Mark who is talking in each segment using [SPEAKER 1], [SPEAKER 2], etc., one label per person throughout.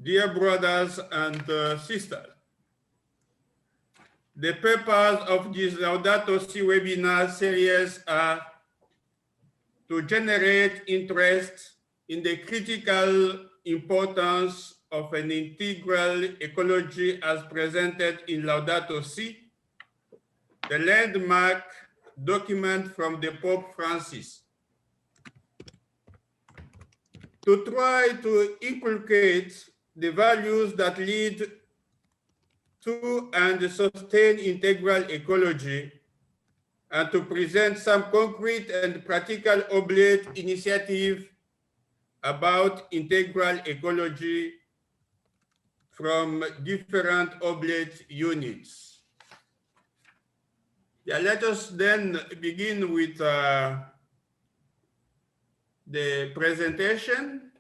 [SPEAKER 1] Dear brothers and sisters, the purpose of this Laudato Si webinar series are to generate interest in the critical importance of an integral ecology as presented in Laudato Si, the landmark document from the Pope Francis. To try to inculcate the values that lead to and sustain integral ecology, and to present some concrete and practical Oblate initiative about integral ecology from different Oblate units. Yeah, let us then begin with the presentation.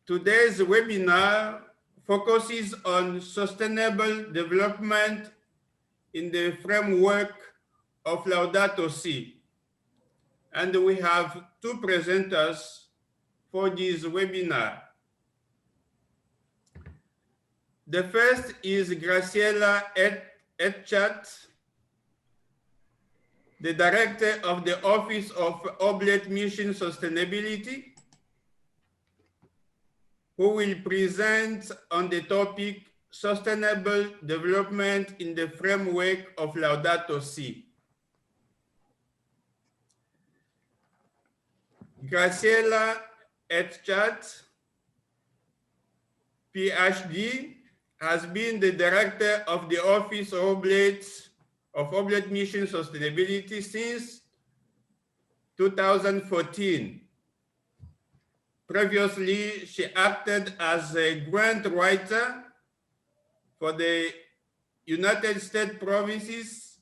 [SPEAKER 1] Today's webinar focuses on sustainable development in the framework of Laudato Si. And we have two presenters for this webinar. The first is Graciela Etchart, the Director of the Office of Oblate Mission Sustainability, who will present on the topic Sustainable Development in the Framework of Laudato Si. Graciela Etchart, PhD, has been the Director of the Office of Oblate Mission Sustainability since 2014. Previously, she acted as a grant writer for the United States Provinces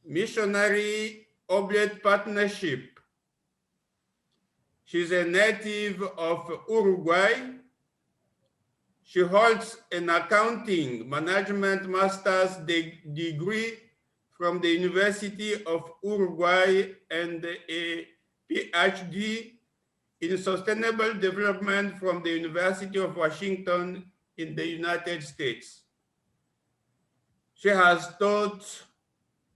[SPEAKER 1] Missionary Oblate Partnership. She's a native of Uruguay. She holds an accounting management master's degree from the University of Uruguay and a PhD in sustainable development from the University of Washington in the United States. She has taught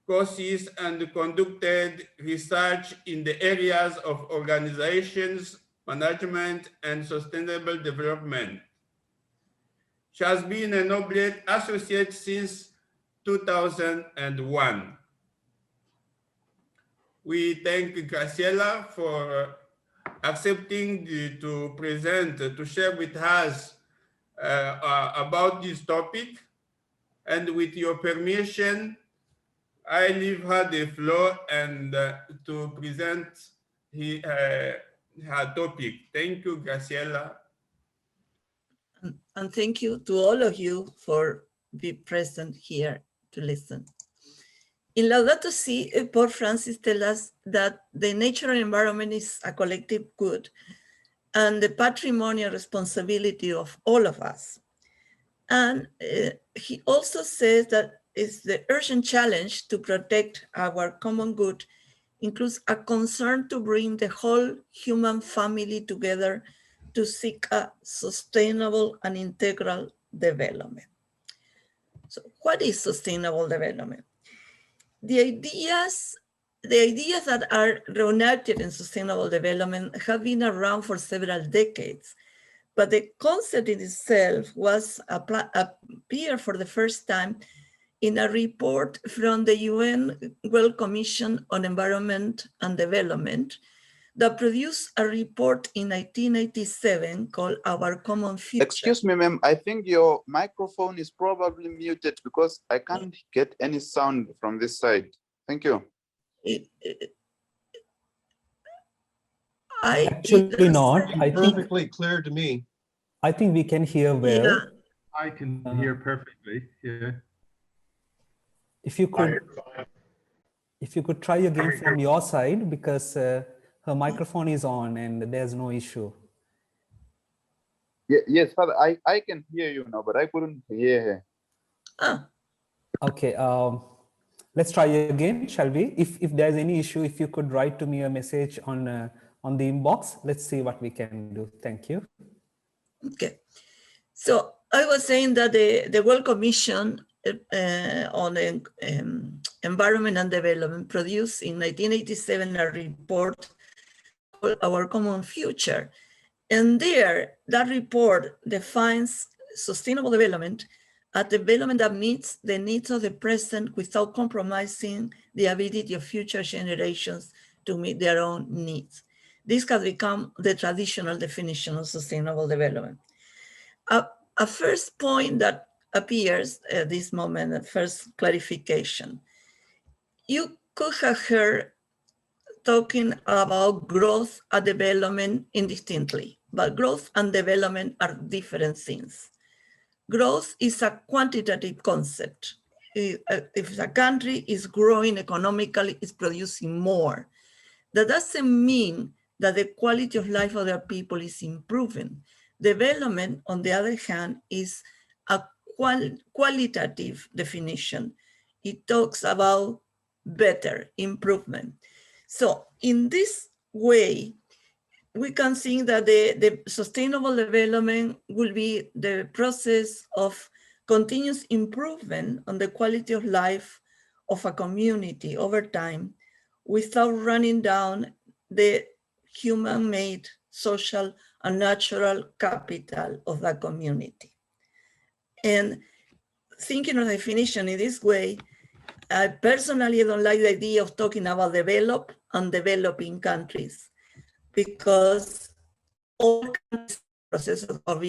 [SPEAKER 1] courses and conducted research in the areas of organizations, management, and sustainable development. She has been an Oblate associate since 2001. We thank Graciela for accepting to present, to share with us about this topic. And with your permission, I leave her the floor and to present her topic. Thank you, Graciela.
[SPEAKER 2] And thank you to all of you for being present here to listen. In Laudato Si, Pope Francis tells us that the natural environment is a collective good and the patrimonial responsibility of all of us. And he also says that it's the urgent challenge to protect our common good includes a concern to bring the whole human family together to seek a sustainable and integral development. So what is sustainable development? The ideas that are rooted in sustainable development have been around for several decades, but the concept in itself was appeared for the first time in a report from the UN World Commission on Environment and Development that produced a report in 1987 called Our Common Future.
[SPEAKER 3] Excuse me, ma'am, I think your microphone is probably muted because I can't get any sound from this side. Thank you.
[SPEAKER 4] Actually not. I think
[SPEAKER 5] perfectly clear to me.
[SPEAKER 4] I think we can hear well.
[SPEAKER 2] Yeah.
[SPEAKER 5] I can hear perfectly. Yeah.
[SPEAKER 4] If you could try again from your side, because her microphone is on and there's no issue.
[SPEAKER 3] Yeah, yes, Father, I can hear you now, but I couldn't hear her.
[SPEAKER 2] Ah.
[SPEAKER 4] Okay, let's try again, shall we? If there's any issue, if you could write to me a message on the inbox, let's see what we can do. Thank you.
[SPEAKER 2] Okay, so I was saying that the World Commission on Environment and Development produced in 1987 a report called Our Common Future. And there, that report defines sustainable development as development that meets the needs of the present without compromising the ability of future generations to meet their own needs. This has become the traditional definition of sustainable development. A first point that appears at this moment, a first clarification. You could have heard talking about growth and development indistinctly, but growth and development are different things. Growth is a quantitative concept. If a country is growing economically, it's producing more. That doesn't mean that the quality of life of their people is improving. Development, on the other hand, is a qualitative definition. It talks about better improvement. So in this way, we can think that the sustainable development will be the process of continuous improvement on the quality of life of a community over time without running down the human-made social and natural capital of that community. And thinking of definition in this way, I personally don't like the idea of talking about developed and developing countries, because all countries are processes of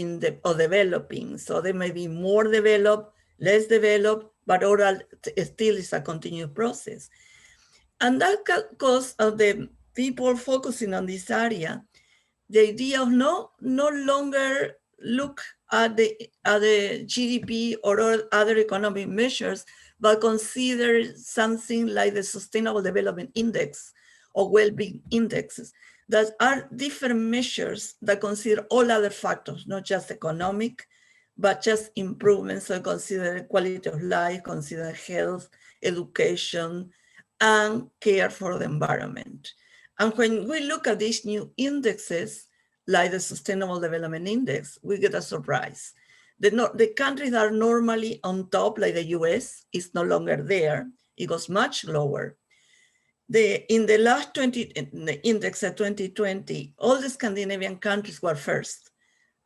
[SPEAKER 2] developing. So they may be more developed, less developed, but overall still is a continuous process. And that because of the people focusing on this area, the idea of no longer look at the GDP or other economic measures, but consider something like the Sustainable Development Index or well-being indexes that are different measures that consider all other factors, not just economic, but just improvements. So consider quality of life, consider health, education, and care for the environment. And when we look at these new indexes, like the Sustainable Development Index, we get a surprise. The countries that are normally on top, like the US, is no longer there. It goes much lower. In the last the index at 2020, all the Scandinavian countries were first,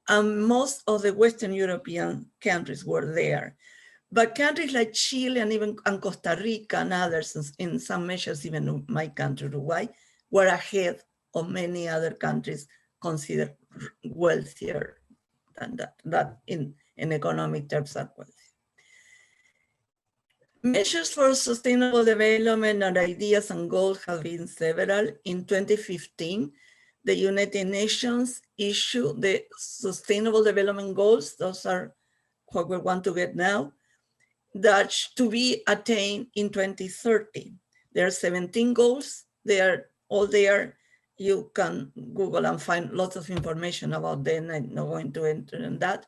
[SPEAKER 2] and most of the Western European countries were there. But countries like Chile and even Costa Rica and others, in some measures, even my country, Uruguay, were ahead of many other countries considered wealthier than that in economic terms are wealthy. Measures for sustainable development and ideas and goals have been several. In 2015, the United Nations issued the Sustainable Development Goals. Those are what we want to get now, that to be attained in 2030. There are 17 goals. They are all there. You can Google and find lots of information about them. I'm not going to enter in that.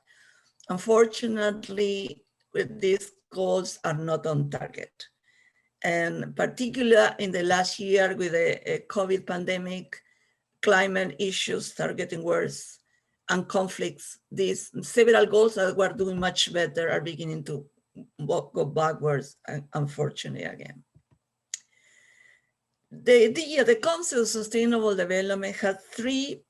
[SPEAKER 2] Unfortunately, these goals are not on target. And particularly in the last year with the COVID pandemic, climate issues start getting worse, and conflicts. These several goals that were doing much better are beginning to go backwards, unfortunately, again. The concept of sustainable development has three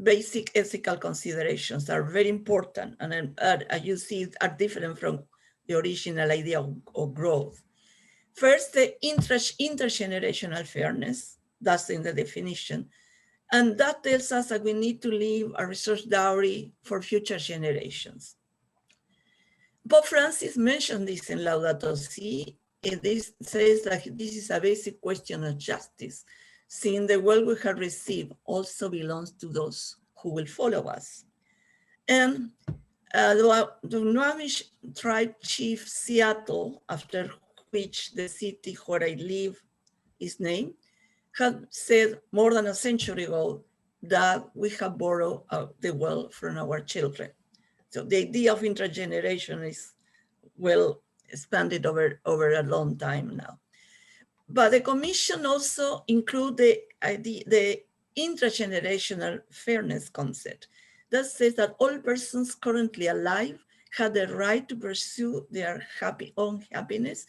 [SPEAKER 2] basic ethical considerations that are very important, and as you see, are different from the original idea of growth. First, the intergenerational fairness, that's in the definition, and that tells us that we need to leave a resource dowry for future generations. Pope Francis mentioned this in Laudato Si. This says that this is a basic question of justice, since the wealth we have received also belongs to those who will follow us. And the Unamis tribe chief Seattle, after which the city where I live is named, had said more than a century ago that we have borrowed the wealth from our children. So the idea of intergeneration is well expanded over a long time now. But the Commission also include the intergenerational fairness concept. that says that all persons currently alive have the right to pursue their own happiness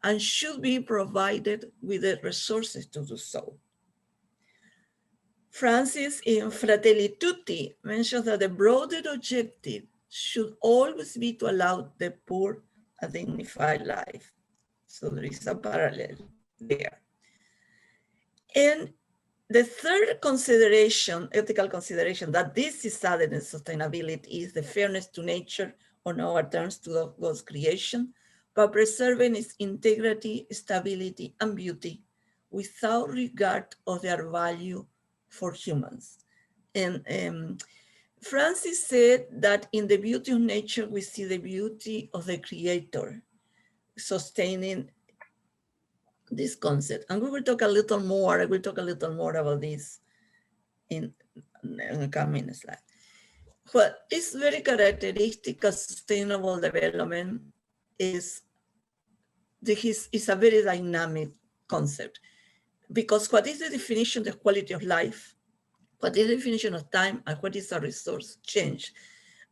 [SPEAKER 2] and should be provided with the resources to do so. Francis in Fratelli Tutti mentions that the broader objective should always be to allow the poor a dignified life. So there is a parallel there. And the third consideration, ethical consideration, that this is added in sustainability is the fairness to nature on our terms to God's creation, but preserving its integrity, stability, and beauty without regard of their value for humans. And Francis said that in the beauty of nature, we see the beauty of the Creator sustaining this concept. And we will talk a little more, I will talk a little more about this in the coming slide. What is very characteristic of sustainable development is a very dynamic concept, because what is the definition of quality of life, what is the definition of time, and what is a resource change.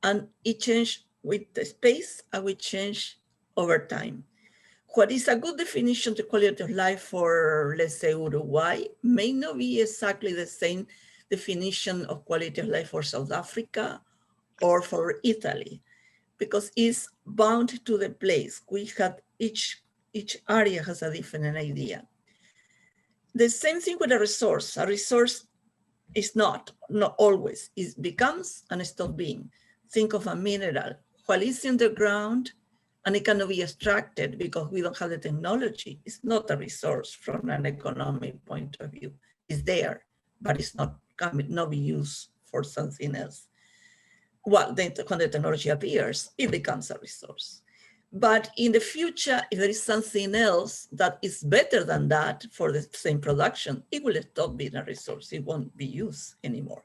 [SPEAKER 2] And it changed with the space, and we change over time. What is a good definition of quality of life for, let's say, Uruguay may not be exactly the same definition of quality of life for South Africa or for Italy, because it's bound to the place. We have each area has a different idea. The same thing with a resource. A resource is not always, it becomes and stops being. Think of a mineral. While it's in the ground and it cannot be extracted because we don't have the technology, it's not a resource from an economic point of view. It's there, but it's not be used for something else. Well, then when the technology appears, it becomes a resource. But in the future, if there is something else that is better than that for the same production, it will stop being a resource. It won't be used anymore.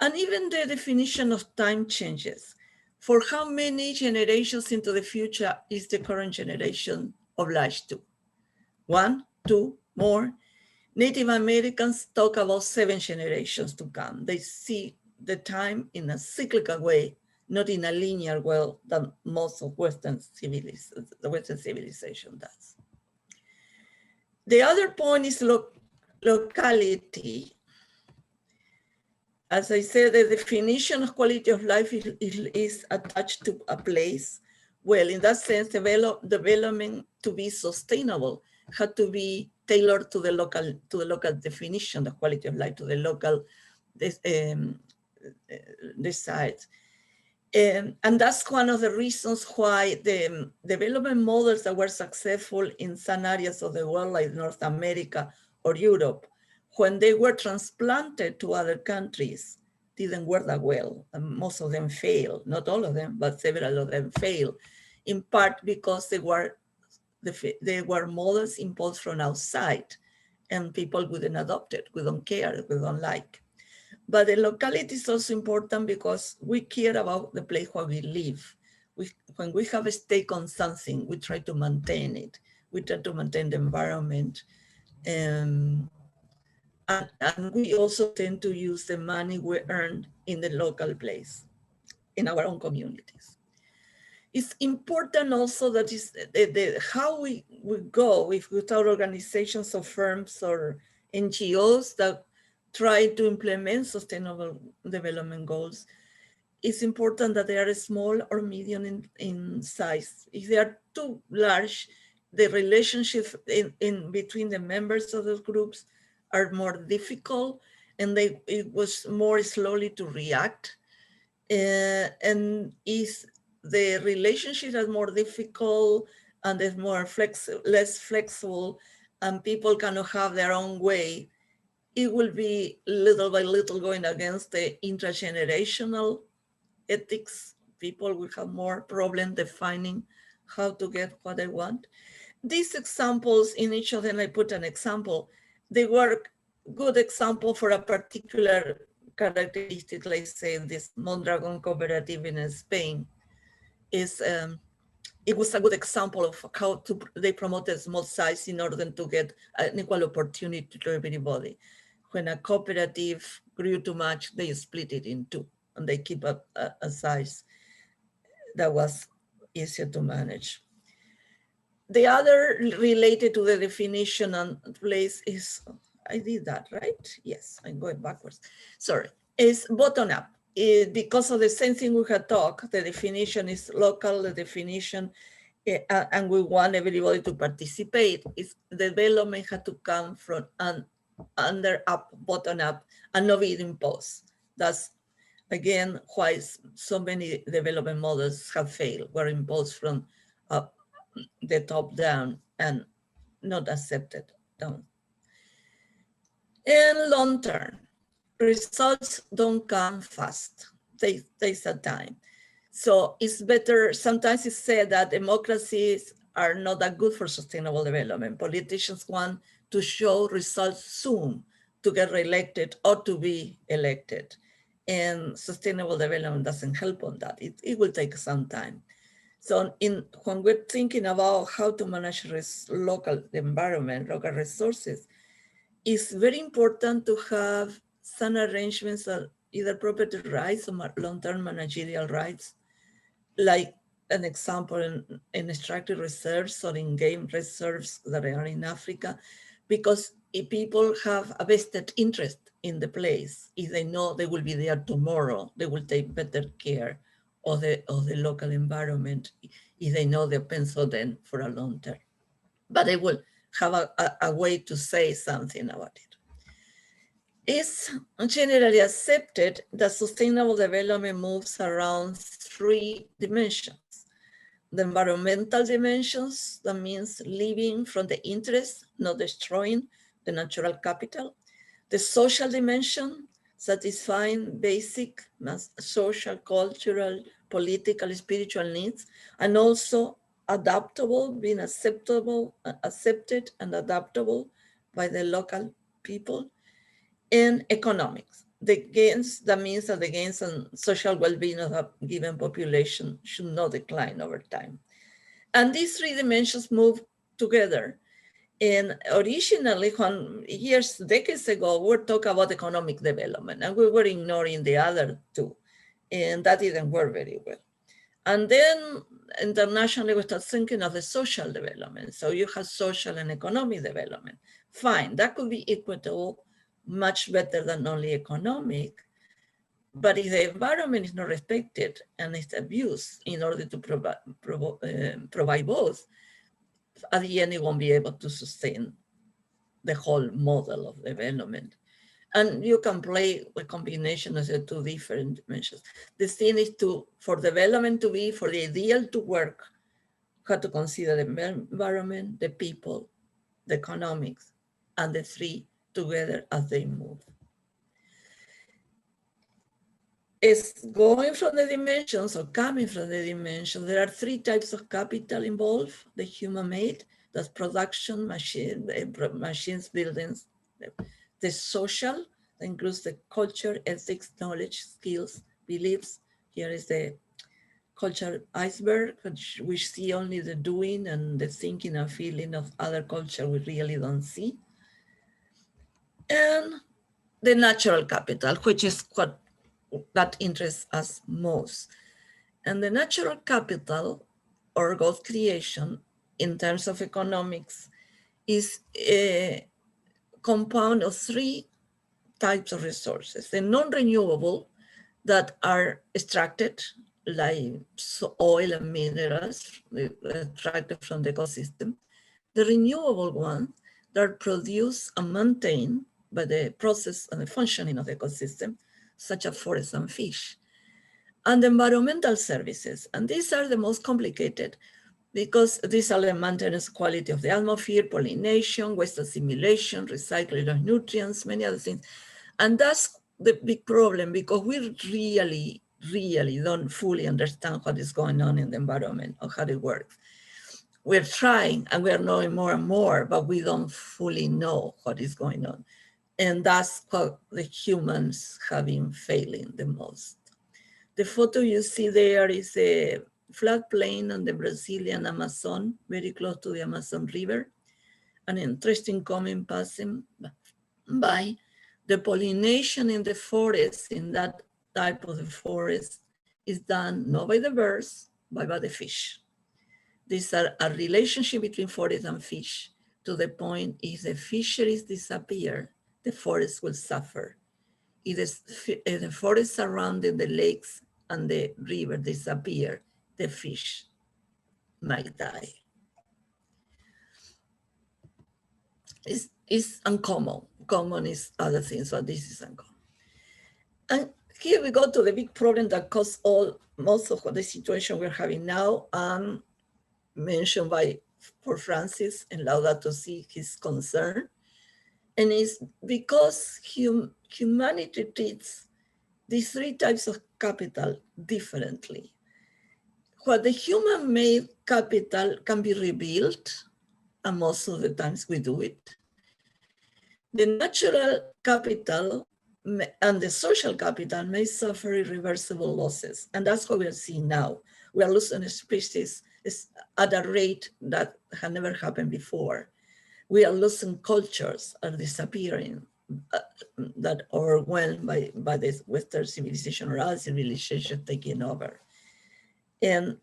[SPEAKER 2] And even the definition of time changes. For how many generations into the future is the current generation obliged to? 1, 2, more? Native Americans talk about 7 generations to come. They see the time in a cyclical way, not in a linear way that most of Western civilization does. The other point is locality. As I said, the definition of quality of life is attached to a place. Well, in that sense, development to be sustainable had to be tailored to the local definition of quality of life, to the local sites. And that's one of the reasons why the development models that were successful in some areas of the world, like North America or Europe, when they were transplanted to other countries, didn't work that well. And most of them failed, not all of them, but several of them failed, in part because they were models imposed from outside and people wouldn't adopt it, we don't care, we don't like. But the locality is also important because we care about the place where we live. When we have a stake on something, we try to maintain it. We try to maintain the environment. And we also tend to use the money we earn in the local place, in our own communities. It's important also that is how we go with our organizations or firms or NGOs that try to implement sustainable development goals. It's important that they are small or medium in size. If they are too large, the relationship in between the members of those groups are more difficult, and it was more slowly to react. And if the relationships are more difficult and it's more less flexible, and people cannot have their own way, it will be little by little going against the intergenerational ethics. People will have more problem defining how to get what they want. These examples, in each of them I put an example. They were good example for a particular characteristic, like say this Mondragon cooperative in Spain. It was a good example of how they promoted small size in order to get an equal opportunity to everybody. When a cooperative grew too much, they split it in 2. and they keep a size that was easier to manage. The other related to the definition and place is, I did that, right? Yes, I'm going backwards. Sorry, is bottom up. Because of the same thing we had talked, the definition is local, the definition, and we want everybody to participate. Is the development had to come from under up, bottom up, and not be imposed. That's again why so many development models have failed, were imposed from the top down and not accepted down. And long term, results don't come fast. They take some time. So it's better, sometimes it's said that democracies are not that good for sustainable development. Politicians want to show results soon to get reelected or to be elected. And sustainable development doesn't help on that. It will take some time. So when we're thinking about how to manage local environment, local resources, it's very important to have some arrangements of either property rights or long-term managerial rights, like an example in extractive reserves or in game reserves that are in Africa, because if people have a vested interest in the place, if they know they will be there tomorrow, they will take better care of the local environment, if they know they're penciled in for a long term. But they will have a way to say something about it. It's generally accepted that sustainable development moves around 3 dimensions. The environmental dimensions, that means living from the interest, not destroying the natural capital. The social dimension, satisfying basic social, cultural, political, spiritual needs, and also adaptable, being accepted and adaptable by the local people. And economics, the gains, that means that the gains and social well-being of a given population should not decline over time. And these 3 dimensions move together. And originally, decades ago, we were talking about economic development and we were ignoring the other 2. And that didn't work very well. And then internationally, we start thinking of the social development. So you have social and economic development. Fine, that could be equitable, much better than only economic. But if the environment is not respected and it's abused in order to provide both, at the end, it won't be able to sustain the whole model of development. And you can play a combination of the 2 different dimensions. The thing is for development to be, for the ideal to work, you have to consider the environment, the people, the economics, and the 3 together as they move. It's going from the dimensions or coming from the dimensions. There are 3 types of capital involved: the human-made, that's production, machines, buildings; the social, that includes the culture, ethics, knowledge, skills, beliefs. Here is the culture iceberg, which we see only the doing and the thinking and feeling of other culture we really don't see. And the natural capital, which is what that interests us most. And the natural capital or wealth creation in terms of economics is a compound of 3 types of resources: the non-renewable that are extracted, like oil and minerals extracted from the ecosystem; the renewable ones that are produced and maintained by the process and the functioning of the ecosystem, such as forests and fish; and environmental services. And these are the most complicated because these are the maintenance quality of the atmosphere, pollination, waste assimilation, recycling of nutrients, many other things. And that's the big problem, because we really don't fully understand what is going on in the environment or how it works. We're trying and we're knowing more and more, but we don't fully know what is going on. And that's what the humans have been failing the most. The photo you see there is a floodplain on the Brazilian Amazon, very close to the Amazon River. An interesting comment passing by. The pollination in the forest in that type of the forest is done not by the birds, but by the fish. There's a relationship between forest and fish, to the point if the fisheries disappear, the forest will suffer. If the forest surrounding the lakes and the river disappear, the fish might die. It's uncommon. Common is other things, but this is uncommon. And here we go to the big problem that caused most of the situation we're having now, mentioned by Pope Francis in Laudato Si, his concern. And it's because humanity treats these three types of capital differently. What the human-made capital can be rebuilt, and most of the times we do it. The natural capital and the social capital may suffer irreversible losses. And that's what we are seeing now. We are losing a species at a rate that had never happened before. We are losing cultures, are disappearing, that are overwhelmed by this Western civilization or other civilization taking over. And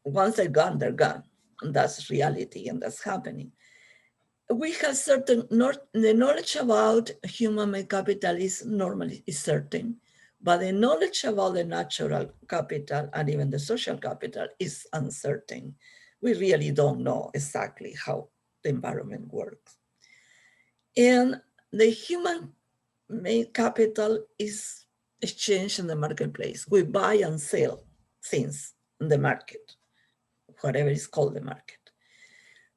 [SPEAKER 2] once they're gone, they're gone. And that's reality, and that's happening. We have the knowledge about human-made capital is certain, but the knowledge about the natural capital and even the social capital is uncertain. We really don't know exactly how the environment works. And the human-made capital is exchanged in the marketplace. We buy and sell things in the market, whatever is called the market.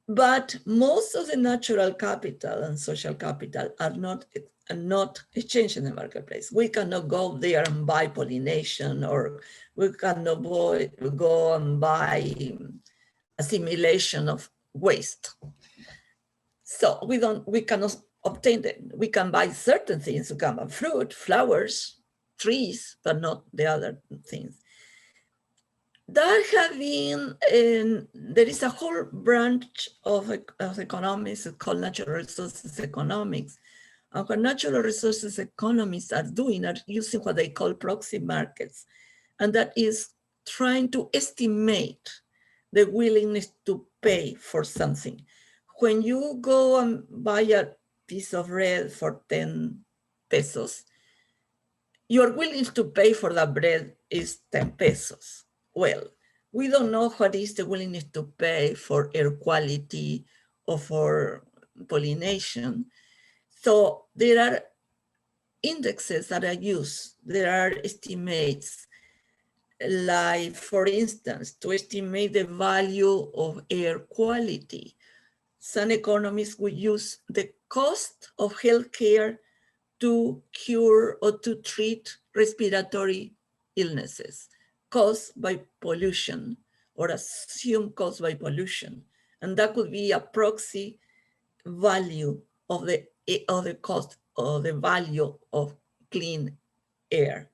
[SPEAKER 2] But most of the natural capital and social capital are not exchanged in the marketplace. We cannot go there and buy pollination, or we cannot go and buy assimilation of waste. So we cannot obtain them. We can buy certain things. We can buy fruit, flowers, trees, but not the other things. There is a whole branch of economics called natural resources economics. And what natural resources economists are doing are using what they call proxy markets. And that is trying to estimate the willingness to pay for something. When you go and buy a piece of bread for 10 pesos, your willingness to pay for that bread is 10 pesos. Well, we don't know what is the willingness to pay for air quality or for pollination. So there are indexes that are used. There are estimates, like, for instance, to estimate the value of air quality. Some economists would use the cost of healthcare to cure or to treat respiratory illnesses caused by pollution, or assumed caused by pollution. And that could be a proxy value of the cost or the value of clean air.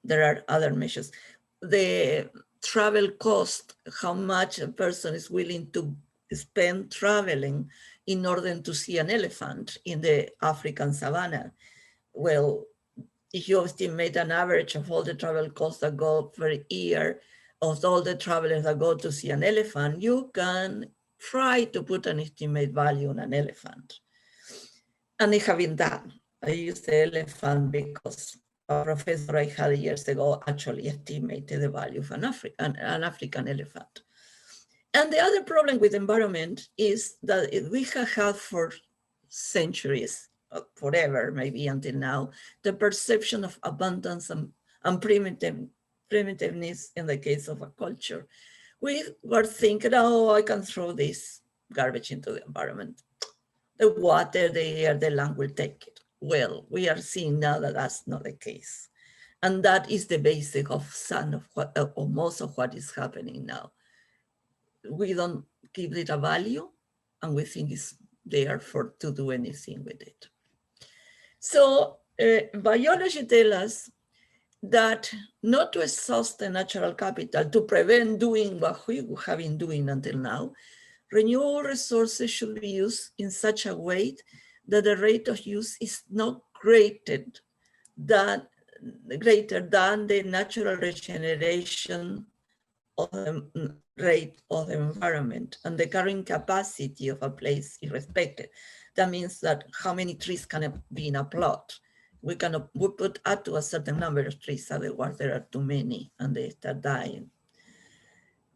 [SPEAKER 2] There are other measures. The travel cost, how much a person is willing to spend traveling in order to see an elephant in the African savannah. Well, if you estimate an average of all the travel costs that go per year, of all the travelers that go to see an elephant, you can try to put an estimate value on an elephant. And it has been done. I use the elephant because a professor I had years ago actually estimated the value of an African elephant. And the other problem with environment is that we have had for centuries, forever, maybe until now, the perception of abundance and primitiveness in the case of a culture. We were thinking, oh, I can throw this garbage into the environment. The water, the air, the land will take it. Well, we are seeing now that that's not the case. And that is the basic of most of what is happening now. We don't give it a value, and we think it's there to do anything with it. So biology tells us that not to exhaust the natural capital, to prevent doing what we have been doing until now, renewable resources should be used in such a way that the rate of use is not greater than greater than the natural regeneration of the rate of the environment, and the carrying capacity of a place is respected. That means that how many trees can be in a plot. We put up to a certain number of trees, otherwise there are too many and they start dying.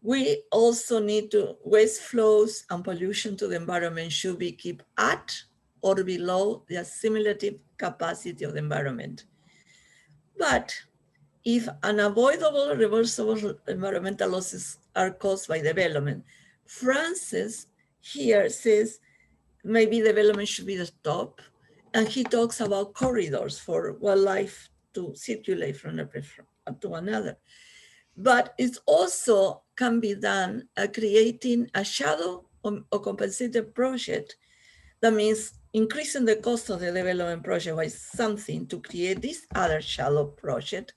[SPEAKER 2] We also need to, waste flows and pollution to the environment should be kept at or below the assimilative capacity of the environment. But if unavoidable reversible environmental losses are caused by development, Francis here says maybe development should be stopped, and he talks about corridors for wildlife to circulate from a place to another. But it also can be done creating a shadow or compensated project. That means increasing the cost of the development project by something to create this other shadow project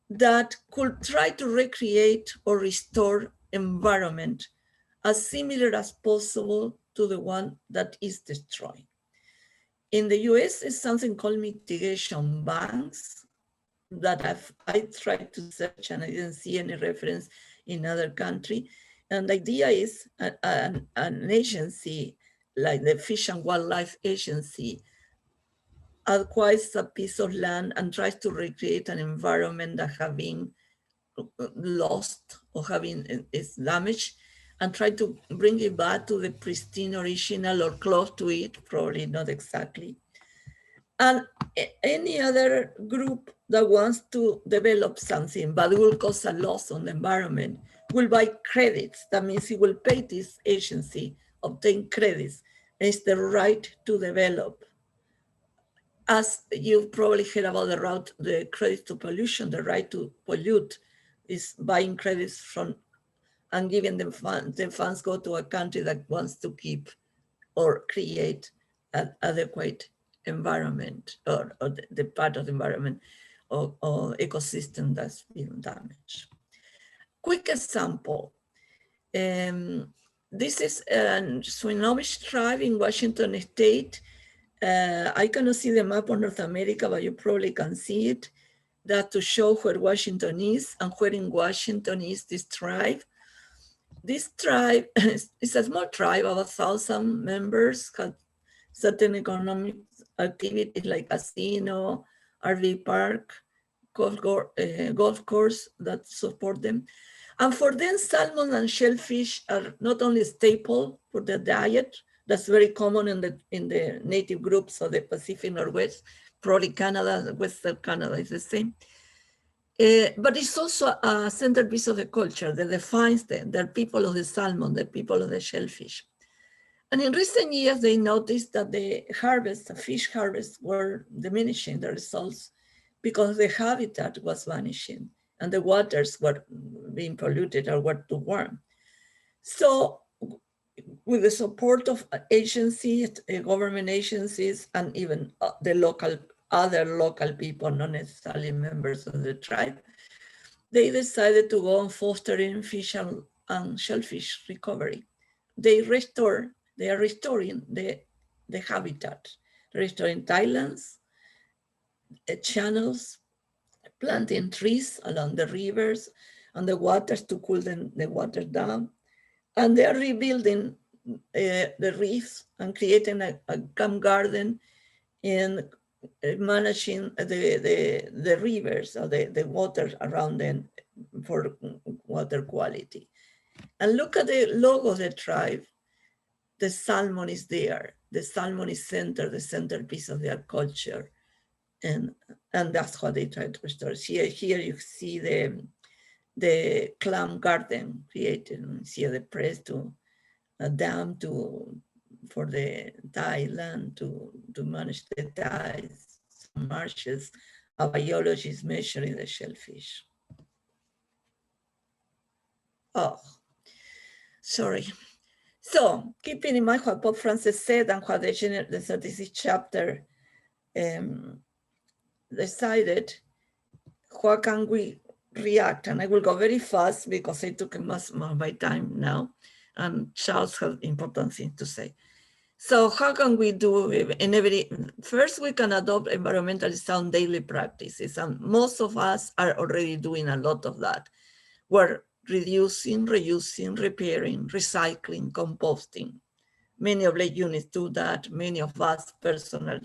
[SPEAKER 2] that could try to recreate or restore environment as similar as possible to the one that is destroyed. In the US, it's something called mitigation banks that I tried to search and I didn't see any reference in other country. And the idea is an agency like the Fish and Wildlife Agency acquires a piece of land and tries to recreate an environment that have been lost or having its damaged, and try to bring it back to the pristine original or close to it, probably not exactly. And any other group that wants to develop something but will cause a loss on the environment will buy credits. That means it will pay this agency, obtain credits. It's the right to develop. As you've probably heard about the credit to pollution, the right to pollute is buying credits from and giving them funds. The funds go to a country that wants to keep or create an adequate environment or the part of the environment or ecosystem that's been damaged. Quick example. This is a Swinomish tribe in Washington State. I cannot see the map of North America, but you probably can see it. That to show where Washington is and where in Washington is this tribe. This tribe is a small tribe of 1,000 members, have certain economic activities like casino, RV park, golf course that support them. And for them, salmon and shellfish are not only staple for their diet, that's very common in the native groups of the Pacific Northwest, probably Canada, Western Canada is the same. But it's also a centerpiece of the culture that defines them. They're people of the salmon, the people of the shellfish. And in recent years, they noticed that the fish harvests were diminishing the results because the habitat was vanishing and the waters were being polluted or were too warm. So with the support of agencies, government agencies, and even the other local people, not necessarily members of the tribe, they decided to go on fostering fish and shellfish recovery. They are restoring the habitat, restoring tidelands, channels, planting trees along the rivers and the waters to cool the water down. And they are rebuilding the reefs and creating a camp garden and managing the rivers or the water around them for water quality. And look at the logo of the tribe. The salmon is there. The salmon is the centerpiece of their culture. And that's what they try to restore. Here you see the clam garden created. See the press to a dam for the Thailand to manage the tides, marshes. A biologist measuring the shellfish. Oh, sorry. So keeping in mind what Pope Francis said and what the 36th chapter decided, how can we react? And I will go very fast because I took much more of my time now, and Charles has important things to say. So how can we do it? First, we can adopt environmentally sound daily practices, and most of us are already doing a lot of that. We're reducing, reusing, repairing, recycling, composting. Many Oblate units do that. Many of us personal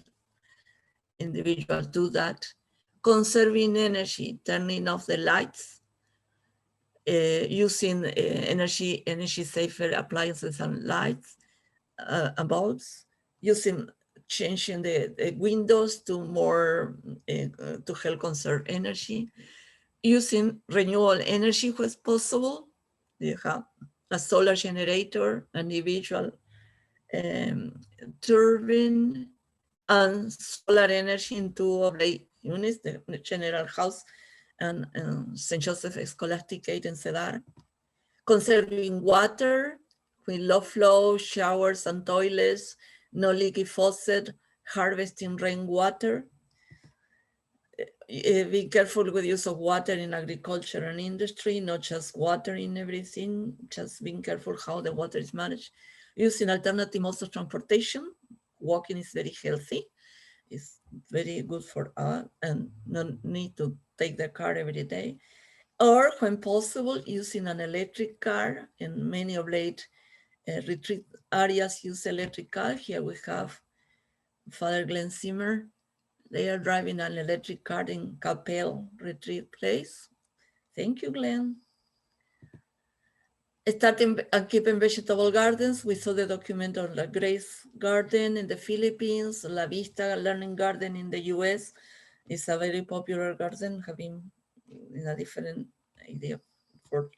[SPEAKER 2] individuals do that. Conserving energy, turning off the lights, using energy safer appliances and lights, and bulbs, changing the windows to more to help conserve energy, using renewable energy where possible. You have a solar generator, an individual turbine, and solar energy in two Oblate units, the General House and St. Joseph Scholastic Gate in Cedar. Conserving water with low flow showers and toilets, no leaky faucet, harvesting rainwater. Be careful with use of water in agriculture and industry, not just watering everything, just being careful how the water is managed. Using alternative modes of transportation. Walking is very healthy. It's very good for us and no need to take the car every day. Or when possible, using an electric car. In many Oblate retreat areas use electric car. Here we have Father Glenn Zimmer. They are driving an electric car in Capel Retreat Place. Thank you, Glenn. Starting and keeping vegetable gardens. We saw the document on La Grace Garden in the Philippines, La Vista Learning Garden in the US. It's a very popular garden, having in a different idea for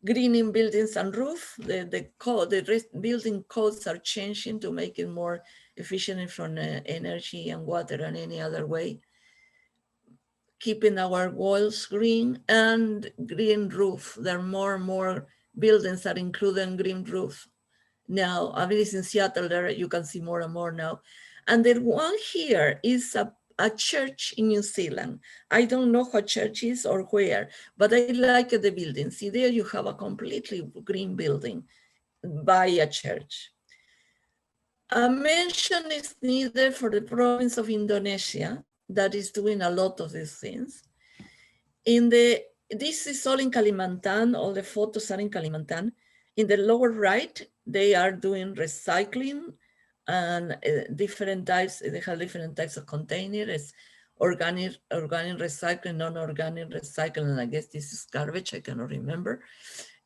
[SPEAKER 2] greening buildings and roof. The building codes are changing to make it more efficient from energy and water and any other way. Keeping our walls green and green roof. There are more and more buildings that include green roof. Now, I mean, it's in Seattle, there you can see more and more now. And the one here is a church in New Zealand. I don't know what church is or where, but I like the building. See, there you have a completely green building by a church. A mention is needed for the province of Indonesia that is doing a lot of these things. This is all in Kalimantan, all the photos are in Kalimantan. In the lower right, they are doing recycling and different types, they have different types of containers, organic recycling, non-organic recycling, and I guess this is garbage, I cannot remember.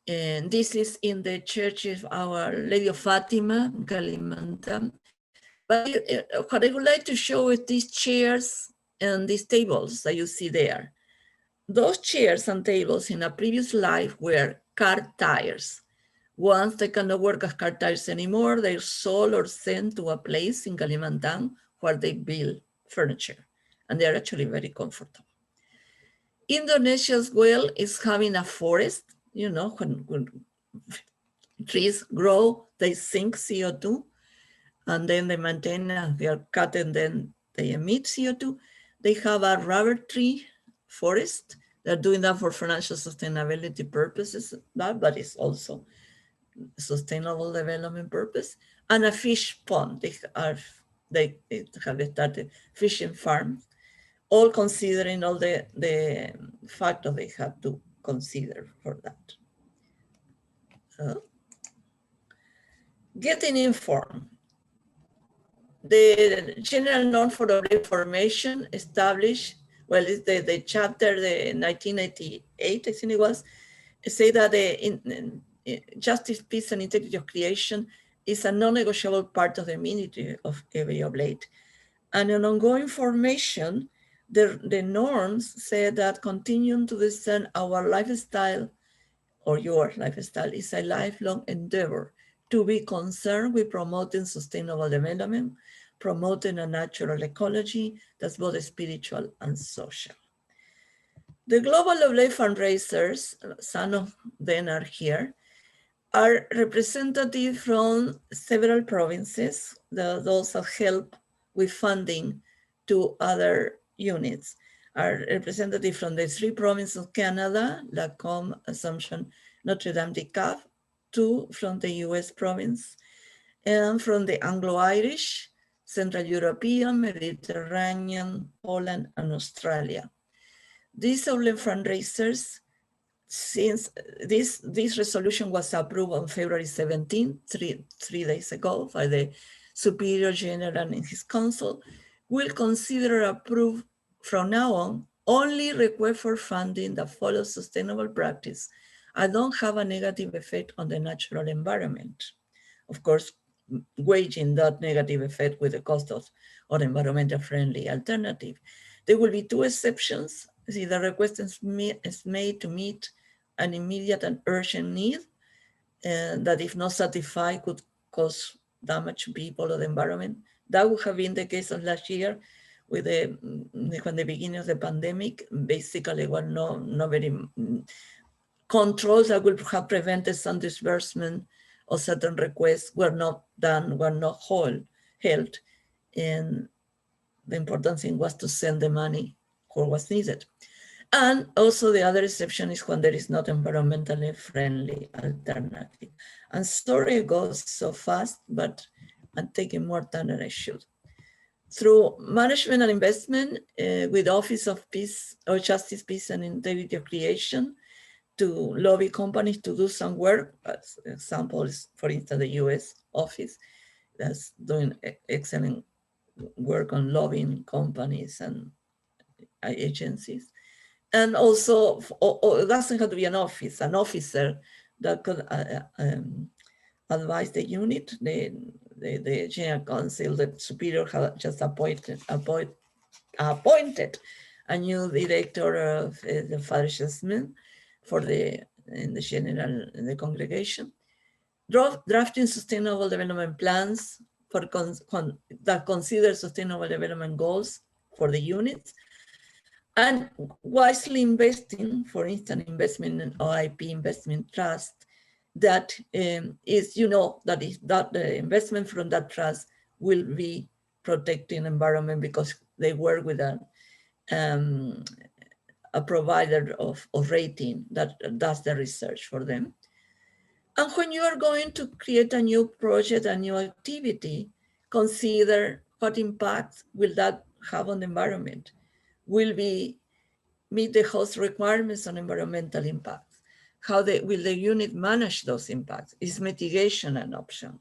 [SPEAKER 2] And this is in the church of Our Lady of Fatima, in Kalimantan. But what I would like to show is these chairs and these tables that you see there. Those chairs and tables in a previous life were car tires. Once they cannot work as car tires anymore, they're sold or sent to a place in Kalimantan where they build furniture. And they're actually very comfortable. Indonesia as well is having a forest. You know, when trees grow, they sink CO2. And then they maintain, they are cut and then they emit CO2. They have a rubber tree forest. They're doing that for financial sustainability purposes, but it's also sustainable development purpose. And a fish pond. They have started fishing farms, all considering all the factors they have to consider for that. Getting informed. The general norm for Oblate formation established, well, it's the chapter, the 1988, I think it was, say that justice, peace, and integrity of creation is a non-negotiable part of the ministry of every Oblate. And an ongoing formation, the norms say that continuing to discern our lifestyle or your lifestyle is a lifelong endeavor to be concerned with promoting sustainable development, promoting a natural ecology that's both spiritual and social. The global Oblate fundraisers, some of them are here, are representative from several provinces, those that help with funding to other units, are representative from the 3 provinces of Canada, Lacombe, Assumption, Notre Dame de Cap, 2 from the US province, and from the Anglo-Irish, Central European, Mediterranean, Poland, and Australia. These Oblate fundraisers, since this resolution was approved on February 17, three days ago by the Superior General and his council, will consider approve from now on only request for funding that follows sustainable practice and don't have a negative effect on the natural environment. Of course, waging that negative effect with the cost of an environmental friendly alternative. There will be two exceptions. See, the request is made to meet an immediate and urgent need that if not satisfied could cause damage to people or the environment. That would have been the case of last year with when the beginning of the pandemic, basically were no very controls that would have prevented some disbursement or certain requests were not done, were not held. And the important thing was to send the money where was needed. And also the other exception is when there is not environmentally friendly alternative. I'm sorry it goes so fast, but I'm taking more time than I should. Through management and investment with Office of Peace or Justice, Peace and Integrity of Creation to lobby companies to do some work. As examples, for instance, the US office that's doing excellent work on lobbying companies and agencies. And also, it doesn't have to be an office, an officer that could advise the unit, the general counsel, the superior had just appointed a new director of the Father Assessment for the congregation, drafting sustainable development plans that consider sustainable development goals for the units, and wisely investing, for instance, investment in OIP investment trust, that is, that the investment from that trust will be protecting environment because they work with a provider of rating that does the research for them. And when you are going to create a new project, a new activity, consider what impact will that have on the environment. Will be meet the host requirements on environmental impacts? How will the unit manage those impacts? Is mitigation an option?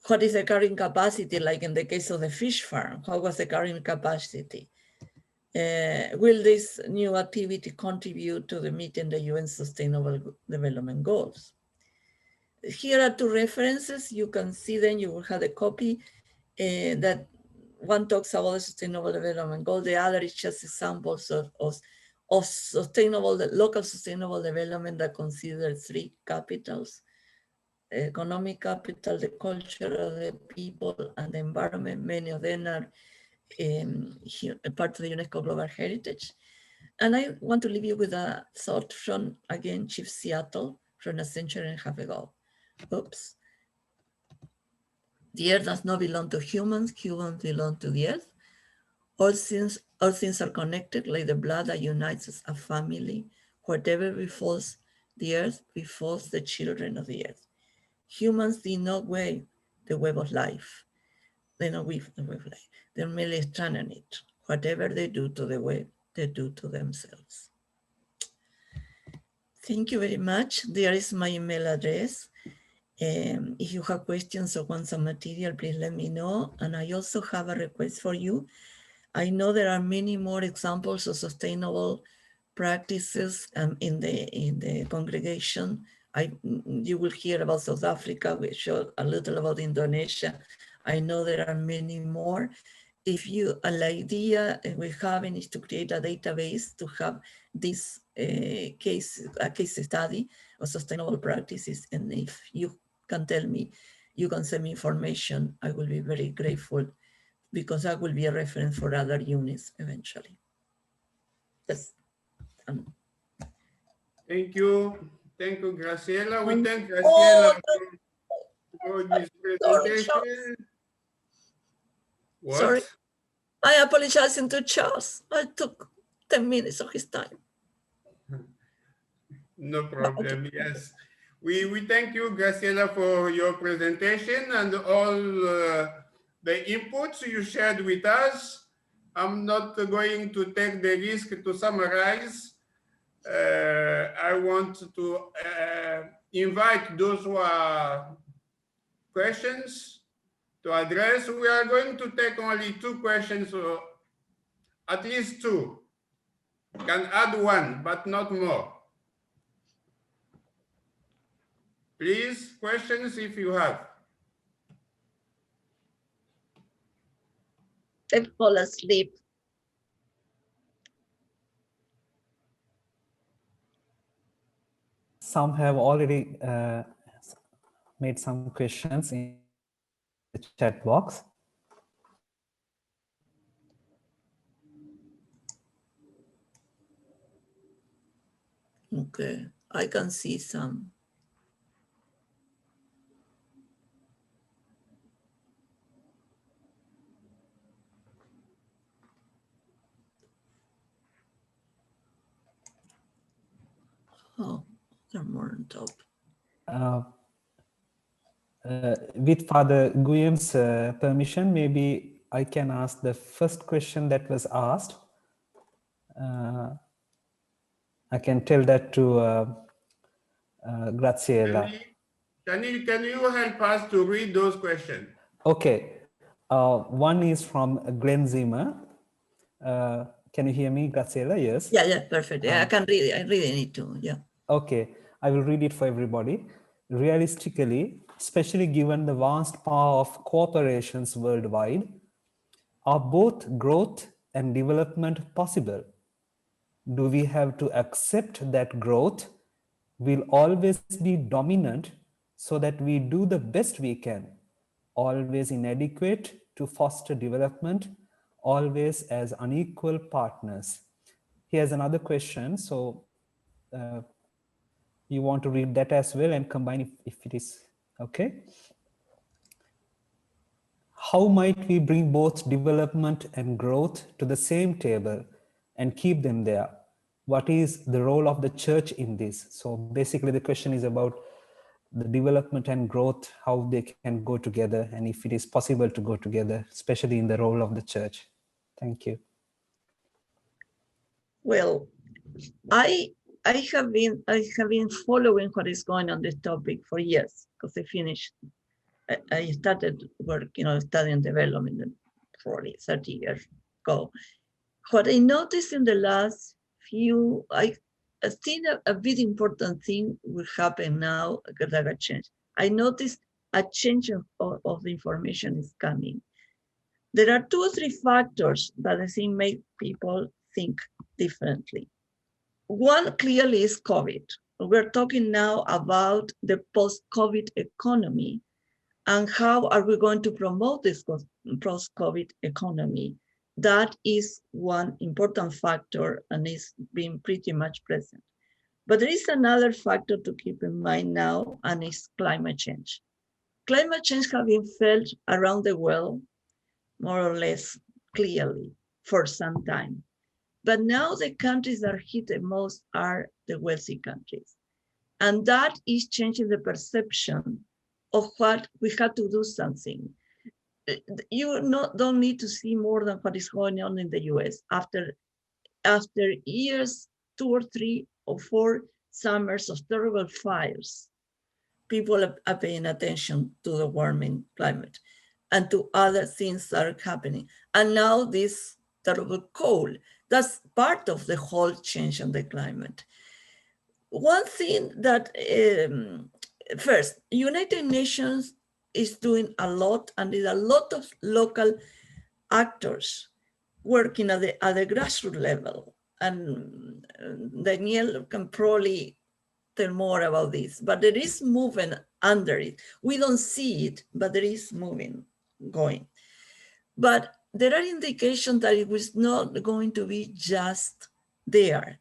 [SPEAKER 2] What is the carrying capacity, like in the case of the fish farm? What was the carrying capacity? Will this new activity contribute to the meeting the UN Sustainable Development Goals? Here are two references. You can see them, you will have a copy that one talks about the Sustainable Development Goal, the other is just examples of sustainable, local sustainable development that considers three capitals: economic capital, the culture of the people, and the environment. Many of them are part of the UNESCO Global Heritage. And I want to leave you with a thought from, again, Chief Seattle from a century and a half ago. Oops. The earth does not belong to humans, humans belong to the earth. All things are connected like the blood that unites us, a family. Whatever befalls the earth befalls the children of the earth. Humans did not weave the web of life. They don't weave the web of life. They're merely stranded it. Whatever they do to the web, they do to themselves. Thank you very much. There is my email address. If you have questions or want some material, please let me know. And I also have a request for you. I know there are many more examples of sustainable practices in the congregation. You will hear about South Africa. We showed a little about Indonesia. I know there are many more. If an idea we're having is to create a database to have this case study of sustainable practices, and if you can tell me, you can send me information, I will be very grateful, because that will be a reference for other units eventually. Yes.
[SPEAKER 1] Thank you, Graciela. We thank Graciela for this presentation. What?
[SPEAKER 2] Sorry, I apologize to Charles. I took 10 minutes of his time.
[SPEAKER 1] No problem. Yes, We thank you, Graciela, for your presentation and all the inputs you shared with us. I'm not going to take the risk to summarize. I want to invite those who are questions to address. We are going to take only 2 questions, or at least 2. Can add 1, but not more. Please, questions if you have.
[SPEAKER 2] They fall asleep.
[SPEAKER 4] Some have already made some questions in the chat box.
[SPEAKER 2] Okay, I can see some. Oh, they're more on top.
[SPEAKER 4] With Father Guillem's permission, maybe I can ask the first question that was asked. I can tell that to Graciela.
[SPEAKER 1] Can you help us to read those questions?
[SPEAKER 4] Okay. One is from Glenn Zimmer. Can you hear me, Graciela? Yes.
[SPEAKER 2] Yeah, perfect. Yeah, I can read it. I really need to. Yeah.
[SPEAKER 4] Okay, I will read it for everybody. Realistically, especially given the vast power of corporations worldwide, are both growth and development possible? Do we have to accept that growth will always be dominant so that we do the best we can, always inadequate to foster development, always as unequal partners? Here's another question. So you want to read that as well and combine if it is okay. How might we bring both development and growth to the same table and keep them there? What is the role of the church in this? So basically the question is about the development and growth, how they can go together, and if it is possible to go together, especially in the role of the church. Thank you.
[SPEAKER 2] Well, I have been following what is going on this topic for years, because I started work, studying development 40, 30 years ago. What I noticed in the last few, I think a very important thing will happen now, like a change. I noticed a change of the information is coming. There are 2 or 3 factors that I think make people think differently. One clearly is COVID. We're talking now about the post-COVID economy and how are we going to promote this post-COVID economy. That is one important factor and is being pretty much present. But there is another factor to keep in mind now, and it's climate change. Climate change has been felt around the world more or less clearly for some time. But now the countries that are hit the most are the wealthy countries. And that is changing the perception of what we have to do something. You don't need to see more than what is going on in the US. After years, 2 or 3 or 4 summers of terrible fires, people are paying attention to the warming climate and to other things that are happening. And now this terrible cold, that's part of the whole change in the climate. One thing that, first, United Nations is doing a lot, and there's a lot of local actors working at the grassroots level. And Daniel can probably tell more about this, but there is movement under it. We don't see it, but there is moving going. But there are indications that it was not going to be just there.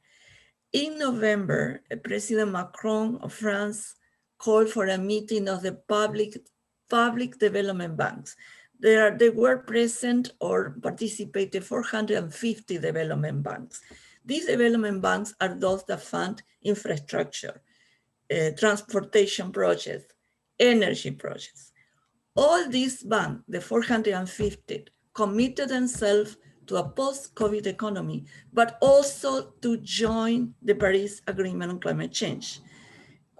[SPEAKER 2] In November, President Macron of France called for a meeting of the public development banks. They were present or participated 450 development banks. These development banks are those that fund infrastructure. transportation projects, energy projects. All these banks, the 450, committed themselves to a post-COVID economy, but also to join the Paris Agreement on climate change.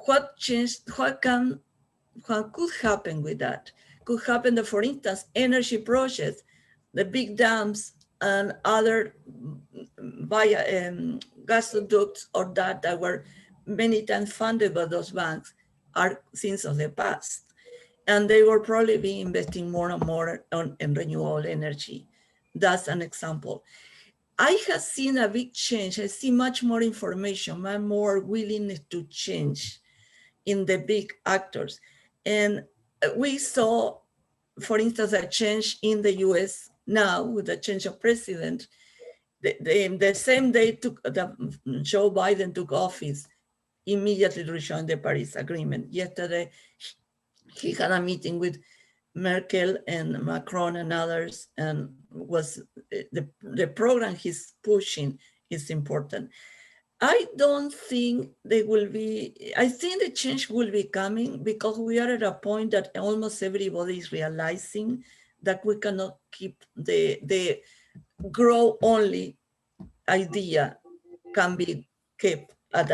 [SPEAKER 2] What changed? What could happen with that? Could happen that, for instance, energy projects, the big dams and other gasoducts or that were many times funded by those banks are things of the past. And they will probably be investing more and more in renewable energy. That's an example. I have seen a big change. I see much more information, much more willingness to change in the big actors. And we saw, for instance, a change in the US now with the change of president. The same day Joe Biden took office, immediately rejoined the Paris Agreement. Yesterday, he had a meeting with Merkel and Macron and others, and was the program he's pushing is important. I don't think they will be, I think the change will be coming because we are at a point that almost everybody is realizing that we cannot keep the grow only idea can be kept at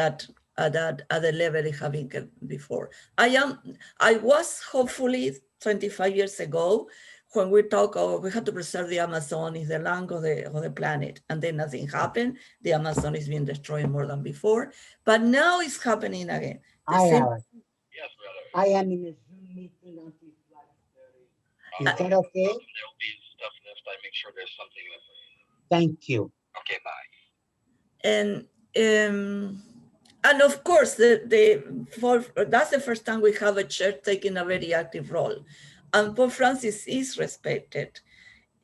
[SPEAKER 2] the level it have been kept before. I was hopefully 25 years ago when we talk we have to preserve the Amazon, is the lung of the planet, and then nothing happened. The Amazon is being destroyed more than before, but now it's happening again.
[SPEAKER 6] I am in a Zoom meeting until 5:30. Is that okay?
[SPEAKER 7] There'll be stuff left. I make sure there's something left for you.
[SPEAKER 6] Thank you.
[SPEAKER 7] Okay, bye.
[SPEAKER 2] And of course, that's the first time we have a church taking a very active role. And Pope Francis is respected.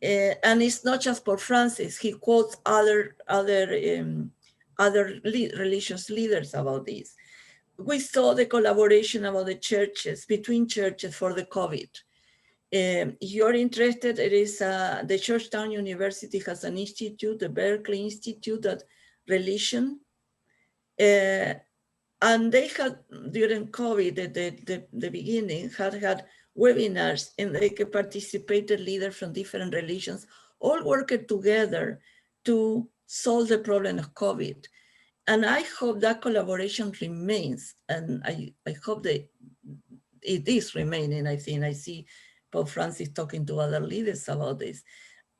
[SPEAKER 2] And it's not just Pope Francis, he quotes other religious leaders about this. We saw the collaboration about the churches, between churches for the COVID. If you're interested, it is the Georgetown University has an institute, the Berkeley Institute of Religion. And they had, during COVID, at the beginning, had webinars in which participated leaders from different religions, all worked together to solve the problem of COVID. And I hope that collaboration remains. And I hope that it is remaining. I think I see Pope Francis talking to other leaders about this.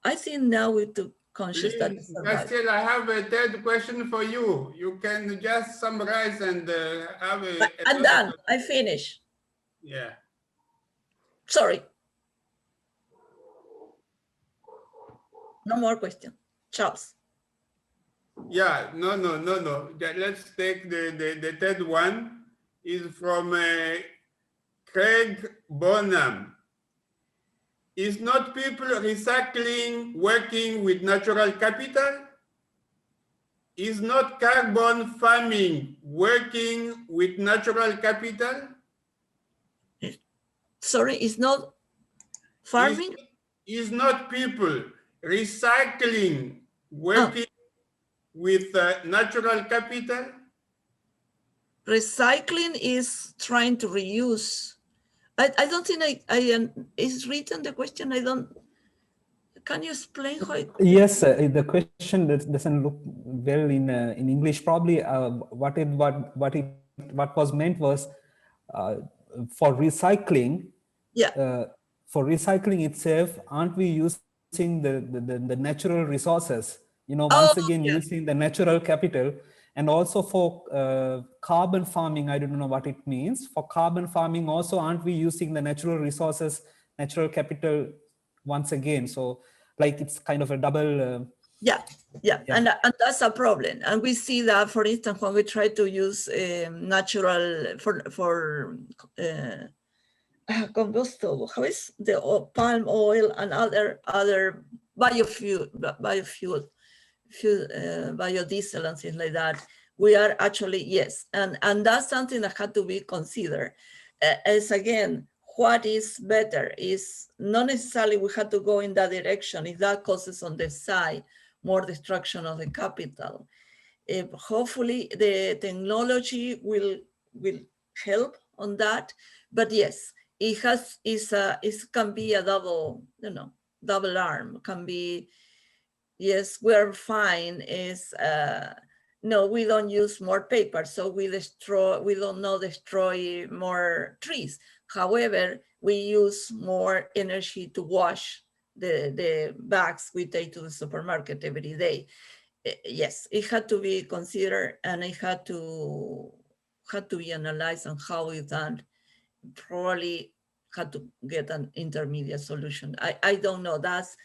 [SPEAKER 2] I think now we took conscious that it's
[SPEAKER 1] Graciela, I have a third question for you. You can just summarize and have a...
[SPEAKER 2] I'm done. I finished.
[SPEAKER 1] Yeah.
[SPEAKER 2] Sorry. No more questions. Charles.
[SPEAKER 1] Yeah, no. Let's take the third one. Is from Craig Bonham. Is not people recycling working with natural capital? Is not carbon farming working with natural capital?
[SPEAKER 2] Sorry, it's not farming?
[SPEAKER 1] Is not people recycling working with natural capital?
[SPEAKER 2] Recycling is trying to reuse. I don't think is written the question. I don't. Can you explain how it?
[SPEAKER 4] Yes, the question doesn't look well in English. Probably what was meant was for recycling.
[SPEAKER 2] Yeah.
[SPEAKER 4] For recycling itself, aren't we using the natural resources? You know, once again, using the natural capital. And also for carbon farming, I don't know what it means. For carbon farming also, aren't we using the natural resources, natural capital once again? So like it's kind of a double...
[SPEAKER 2] Yeah. And that's a problem. And we see that, for instance, when we try to use natural for combustible, how is the palm oil and other biodiesel and things like that. We are actually, yes. And that's something that had to be considered. As again, what is better is not necessarily we have to go in that direction. If that causes on the side more destruction of the capital. Hopefully the technology will help on that. But yes, it can be a double, double arm. Can be, yes, we're fine. Is no, we don't use more paper, so we don't not destroy more trees. However, we use more energy to wash the bags we take to the supermarket every day. Yes, it had to be considered, and it had to be analyzed on how it's done. Probably had to get an intermediate solution. I don't know. That's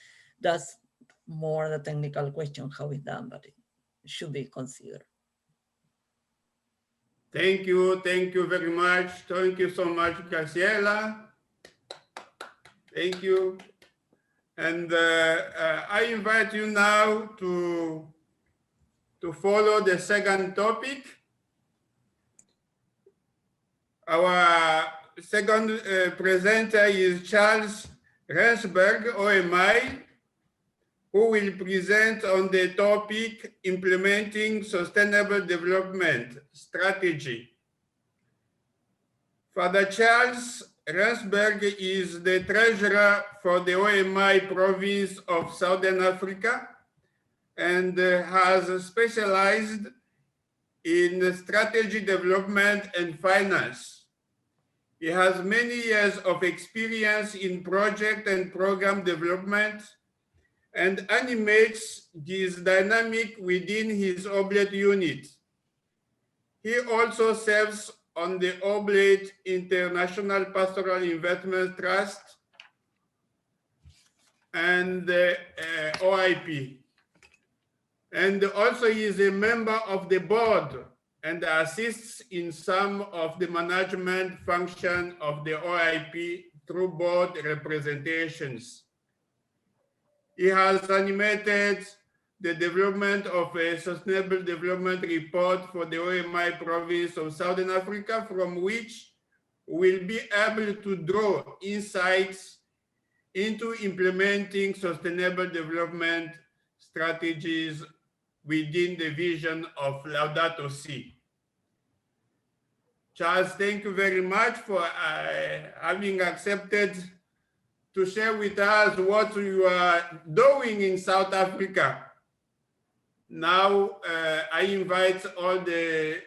[SPEAKER 2] more the technical question how it's done, but it should be considered.
[SPEAKER 1] Thank you very much. Thank you so much, Graciela. Thank you. And I invite you now to follow the second topic. Our second presenter is Charles Rensburg, OMI, who will present on the topic Implementing Sustainable Development Strategy. Father Charles Rensburg is the treasurer for the OMI province of Southern Africa and has specialized in strategy development and finance. He has many years of experience in project and program development and animates this dynamic within his Oblate unit. He also serves on the Oblate International Pastoral Investment Trust and the OIP. And also he is a member of the board and assists in some of the management function of the OIP through board representations. He has animated the development of a sustainable development report for the OMI province of Southern Africa, from which we'll be able to draw insights into implementing sustainable development strategies within the vision of Laudato Si. Charles, thank you very much for having accepted to share with us what you are doing in South Africa. Now, I invite all the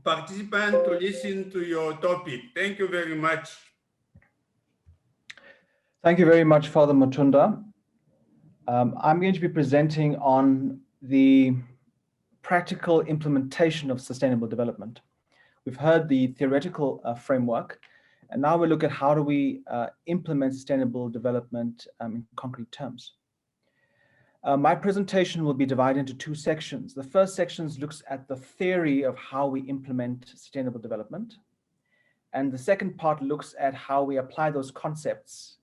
[SPEAKER 1] participants to listen to your topic. Thank you very much.
[SPEAKER 8] Thank you very much, Father Mutunda. I'm going to be presenting on the practical implementation of sustainable development. We've heard the theoretical framework, and now we look at how do we implement sustainable development in concrete terms. My presentation will be divided into two sections. The first section looks at the theory of how we implement sustainable development. And the second part looks at how we apply those concepts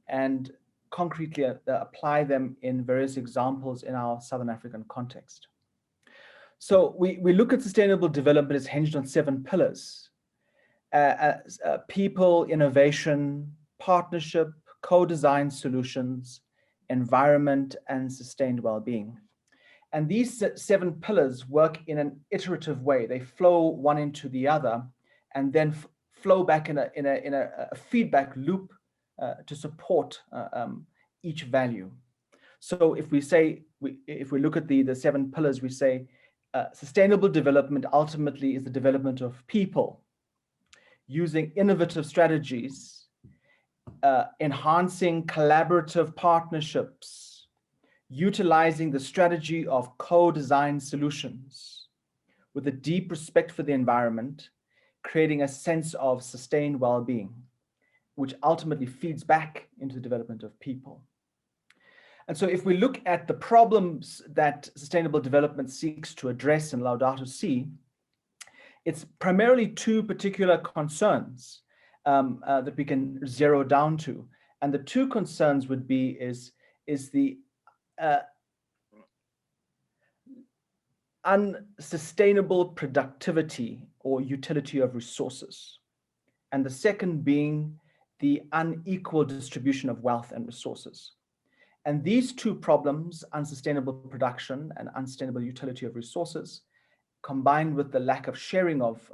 [SPEAKER 8] and concretely apply them in various examples in our Southern African context. So we look at sustainable development as hinged on 7 pillars: people, innovation, partnership, co-design solutions, environment, and sustained well-being. And these 7 pillars work in an iterative way. They flow one into the other and then flow back in a feedback loop to support each value. So if we look at the 7 pillars, we say sustainable development ultimately is the development of people using innovative strategies, enhancing collaborative partnerships, utilizing the strategy of co-design solutions with a deep respect for the environment, creating a sense of sustained well-being, which ultimately feeds back into the development of people. And so if we look at the problems that sustainable development seeks to address in Laudato Si, it's primarily 2 particular concerns that we can zero down to. And the 2 concerns would be is the unsustainable productivity or utility of resources. And the second being the unequal distribution of wealth and resources. And these 2 problems, unsustainable production and unsustainable utility of resources, combined with the lack of sharing of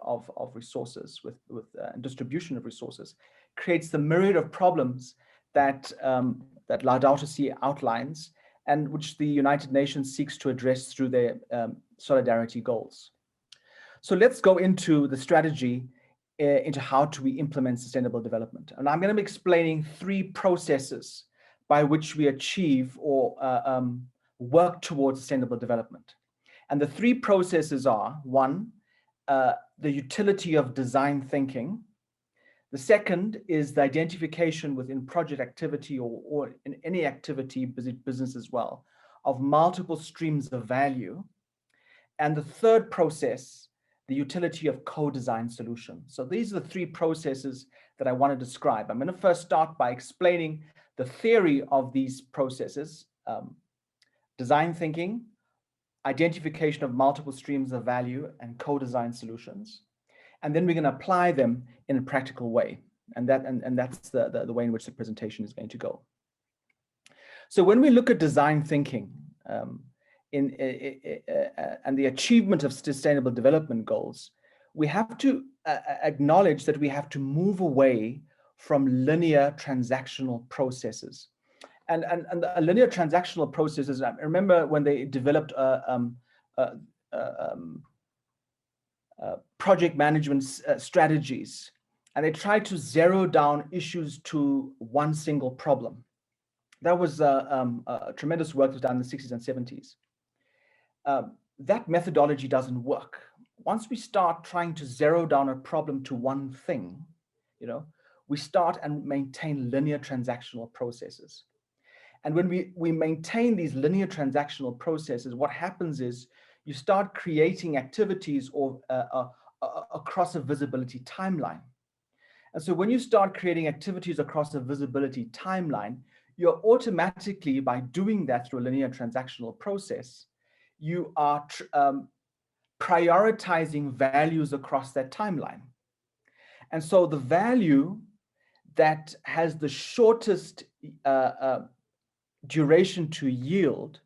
[SPEAKER 8] resources with distribution of resources, creates the myriad of problems that that Laudato Si outlines, and which the United Nations seeks to address through their solidarity goals. So let's go into the strategy, into how do we implement sustainable development. And I'm going to be explaining 3 processes by which we achieve or work towards sustainable development. And the 3 processes are: 1, the utility of design thinking. The second is the identification within project activity or in any activity, business as well, of multiple streams of value. And the third process, the utility of co-design solutions. So these are the 3 processes that I want to describe. I'm going to first start by explaining the theory of these processes: design thinking, identification of multiple streams of value, and co-design solutions. And then we're going to apply them in a practical way. And that's the way in which the presentation is going to go. So when we look at design thinking and the achievement of sustainable development goals, we have to acknowledge that we have to move away from linear transactional processes. And the linear transactional processes, I remember when they developed project management strategies, and they tried to zero down issues to one single problem. That was tremendous work that was done in the 60s and 70s. That methodology doesn't work. Once we start trying to zero down a problem to one thing, we start and maintain linear transactional processes. And when we maintain these linear transactional processes, what happens is you start creating activities or across a visibility timeline. And so when you start creating activities across a visibility timeline, you're automatically, by doing that through a linear transactional process, you are prioritizing values across that timeline. And so the value that has the shortest duration to yield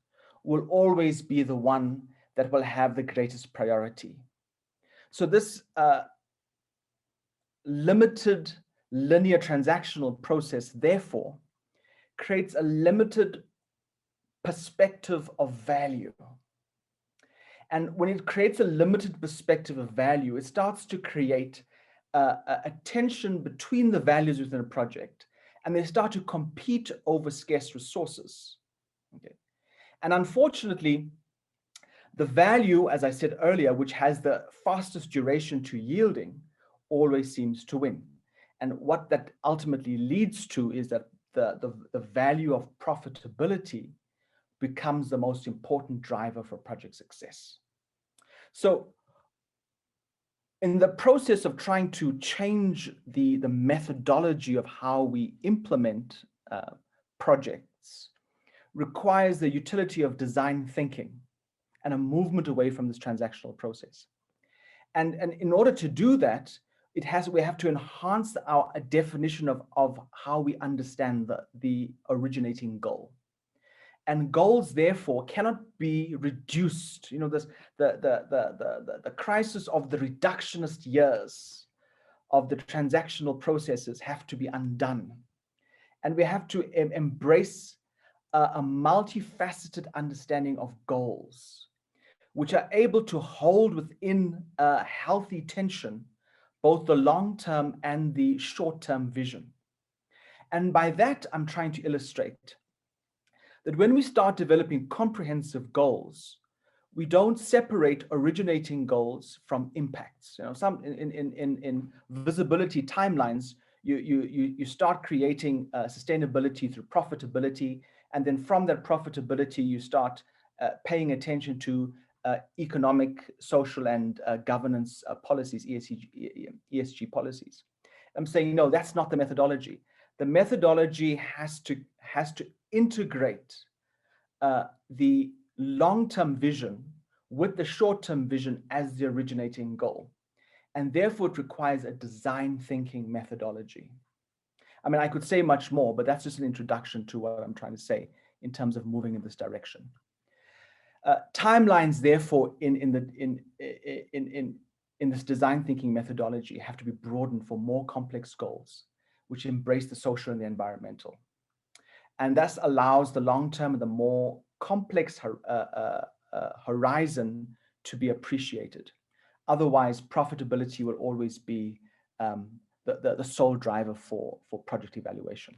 [SPEAKER 8] will always be the one that will have the greatest priority. So this limited linear transactional process, therefore, creates a limited perspective of value. And when it creates a limited perspective of value, it starts to create a tension between the values within a project, and they start to compete over scarce resources. Okay. And unfortunately, the value, as I said earlier, which has the fastest duration to yielding, always seems to win. And what that ultimately leads to is that the value of profitability becomes the most important driver for project success. So in the process of trying to change the methodology of how we implement projects requires the utility of design thinking and a movement away from this transactional process. And in order to do that, we have to enhance our definition of how we understand the originating goal. And goals, therefore, cannot be reduced. The crisis of the reductionist years of the transactional processes have to be undone. And we have to embrace a multifaceted understanding of goals, which are able to hold within a healthy tension both the long-term and the short-term vision. And by that, I'm trying to illustrate that when we start developing comprehensive goals, we don't separate originating goals from impacts. Some in visibility timelines, you start creating sustainability through profitability, and then from that profitability, you start paying attention to economic, social, and governance policies, ESG policies. I'm saying, no, that's not the methodology. The methodology has to integrate the long-term vision with the short-term vision as the originating goal. And therefore, it requires a design thinking methodology. I mean, I could say much more, but that's just an introduction to what I'm trying to say in terms of moving in this direction. Timelines, therefore, in in this design thinking methodology have to be broadened for more complex goals, which embrace the social and the environmental. And thus allows the long-term and the more complex horizon to be appreciated. Otherwise, profitability will always be the sole driver for project evaluation.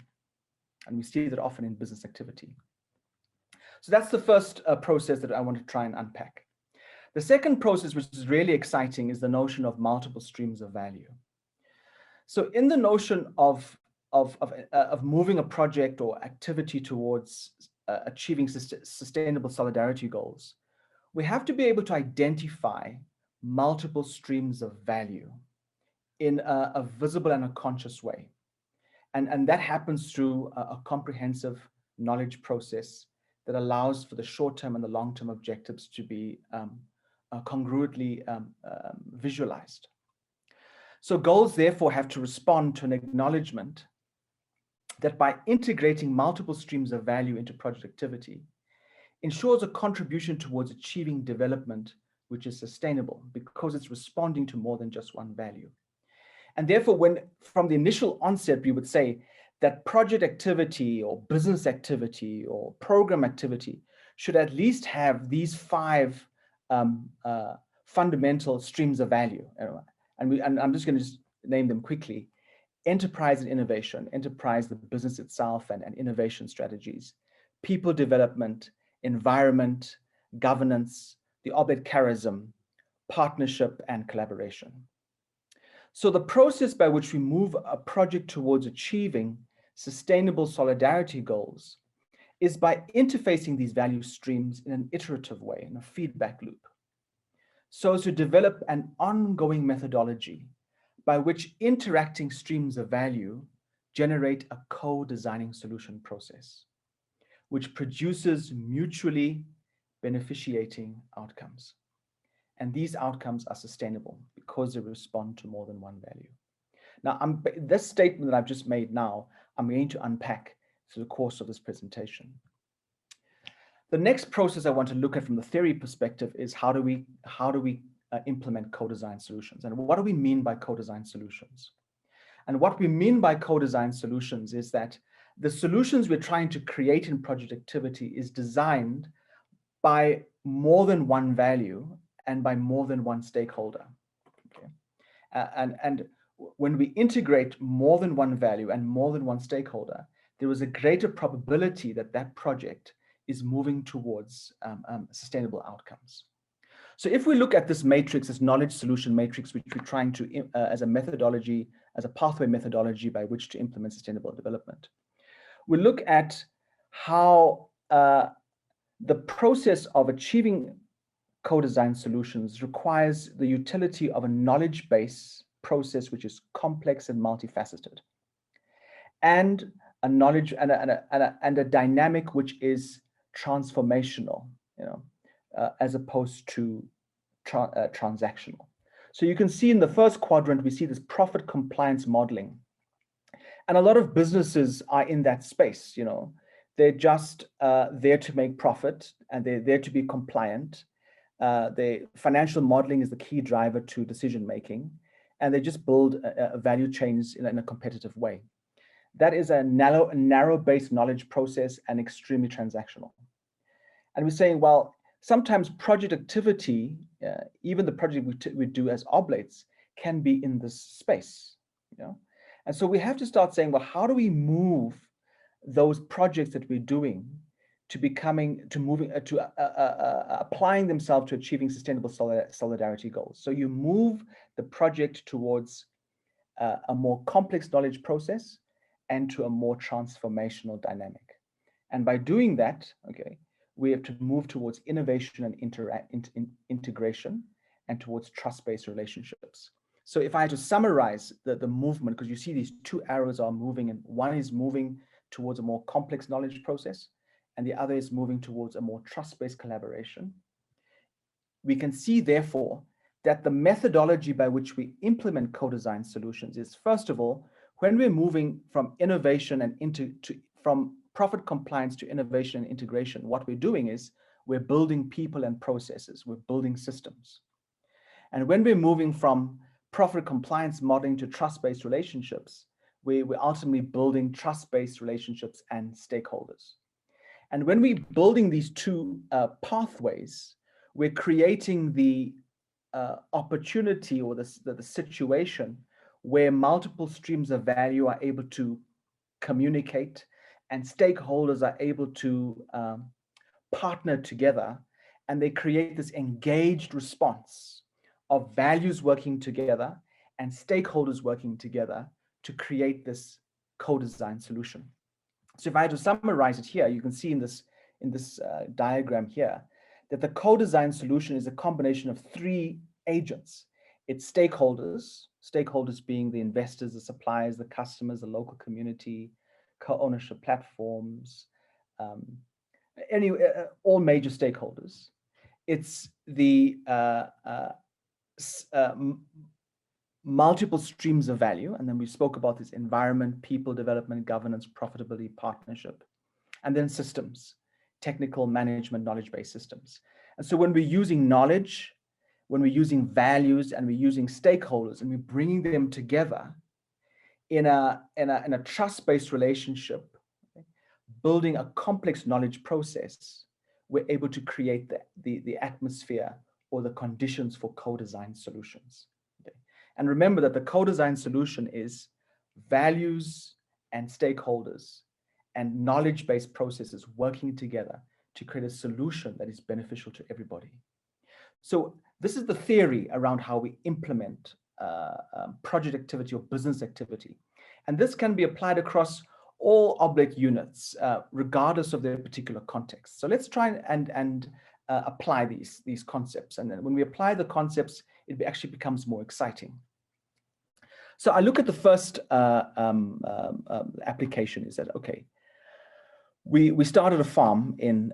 [SPEAKER 8] And we see that often in business activity. So that's the first process that I want to try and unpack. The second process, which is really exciting, is the notion of multiple streams of value. So in the notion of moving a project or activity towards achieving sustainable solidarity goals, we have to be able to identify multiple streams of value in a visible and a conscious way. And that happens through a comprehensive knowledge process that allows for the short-term and the long-term objectives to be congruently visualized. So goals therefore have to respond to an acknowledgement that by integrating multiple streams of value into project activity ensures a contribution towards achieving development which is sustainable because it's responding to more than just one value. And therefore, when from the initial onset, we would say that project activity or business activity or program activity should at least have these 5 fundamental streams of value. And I'm just going to name them quickly: enterprise and innovation, enterprise, the business itself and innovation strategies, people development, environment, governance, the Oblate charism, partnership, and collaboration. So the process by which we move a project towards achieving sustainable solidarity goals is by interfacing these value streams in an iterative way, in a feedback loop, so as to develop an ongoing methodology by which interacting streams of value generate a co-designing solution process, which produces mutually beneficiating outcomes. And these outcomes are sustainable because they respond to more than one value. Now, this statement that I've just made now, I'm going to unpack through the course of this presentation. The next process I want to look at from the theory perspective is how do we implement co-design solutions, and what do we mean by co-design solutions? And what we mean by co-design solutions is that the solutions we're trying to create in project activity is designed by more than one value and by more than one stakeholder. Okay? And when we integrate more than one value and more than one stakeholder, there is a greater probability that that project is moving towards sustainable outcomes. So if we look at this matrix, this knowledge solution matrix, which we're trying to, as a methodology, as a pathway methodology by which to implement sustainable development, we look at how the process of achieving co-design solutions requires the utility of a knowledge base process which is complex and multifaceted, and a knowledge and a dynamic which is transformational, as opposed to transactional. So you can see in the first quadrant, we see this profit compliance modeling, and a lot of businesses are in that space. They're just there to make profit, and they're there to be compliant. The financial modeling is the key driver to decision making, and they just build a value chains in a competitive way. That is a narrow-based knowledge process and extremely transactional. And we're saying, well, sometimes project activity, even the project we do as Oblates, can be in this space. And so we have to start saying, well, how do we move those projects that we're doing to applying themselves to achieving sustainable solidarity goals? So you move the project towards a more complex knowledge process and to a more transformational dynamic. And by doing that, okay, we have to move towards innovation and integration and towards trust-based relationships. So if I had to summarize the movement, because you see these 2 arrows are moving, and one is moving towards a more complex knowledge process, and the other is moving towards a more trust-based collaboration. We can see, therefore, that the methodology by which we implement co-design solutions is, first of all, when we're moving from innovation and from profit compliance to innovation and integration, what we're doing is we're building people and processes, we're building systems. And when we're moving from profit compliance modeling to trust-based relationships, we're ultimately building trust-based relationships and stakeholders. And when we're building these two pathways, we're creating the opportunity or the situation where multiple streams of value are able to communicate and stakeholders are able to partner together, and they create this engaged response of values working together and stakeholders working together to create this co-design solution. So if I had to summarize it here, you can see in this diagram here that the co-design solution is a combination of three agents. It's stakeholders being the investors, the suppliers, the customers, the local community, co-ownership platforms, all major stakeholders. It's the multiple streams of value, and then we spoke about this: environment, people, development, governance, profitability, partnership, and then systems, technical management, knowledge-based systems. And so when we're using knowledge, when we're using values, and we're using stakeholders, and we're bringing them together in a trust-based relationship, okay, building a complex knowledge process, we're able to create the atmosphere or the conditions for co-design solutions. Okay. And remember that the co-design solution is values and stakeholders and knowledge-based processes working together to create a solution that is beneficial to everybody. So this is the theory around how we implement project activity or business activity. And this can be applied across all Oblate units, regardless of their particular context. So let's try and apply these concepts. And then when we apply the concepts, it actually becomes more exciting. So I look at the first application is that, okay, we started a farm in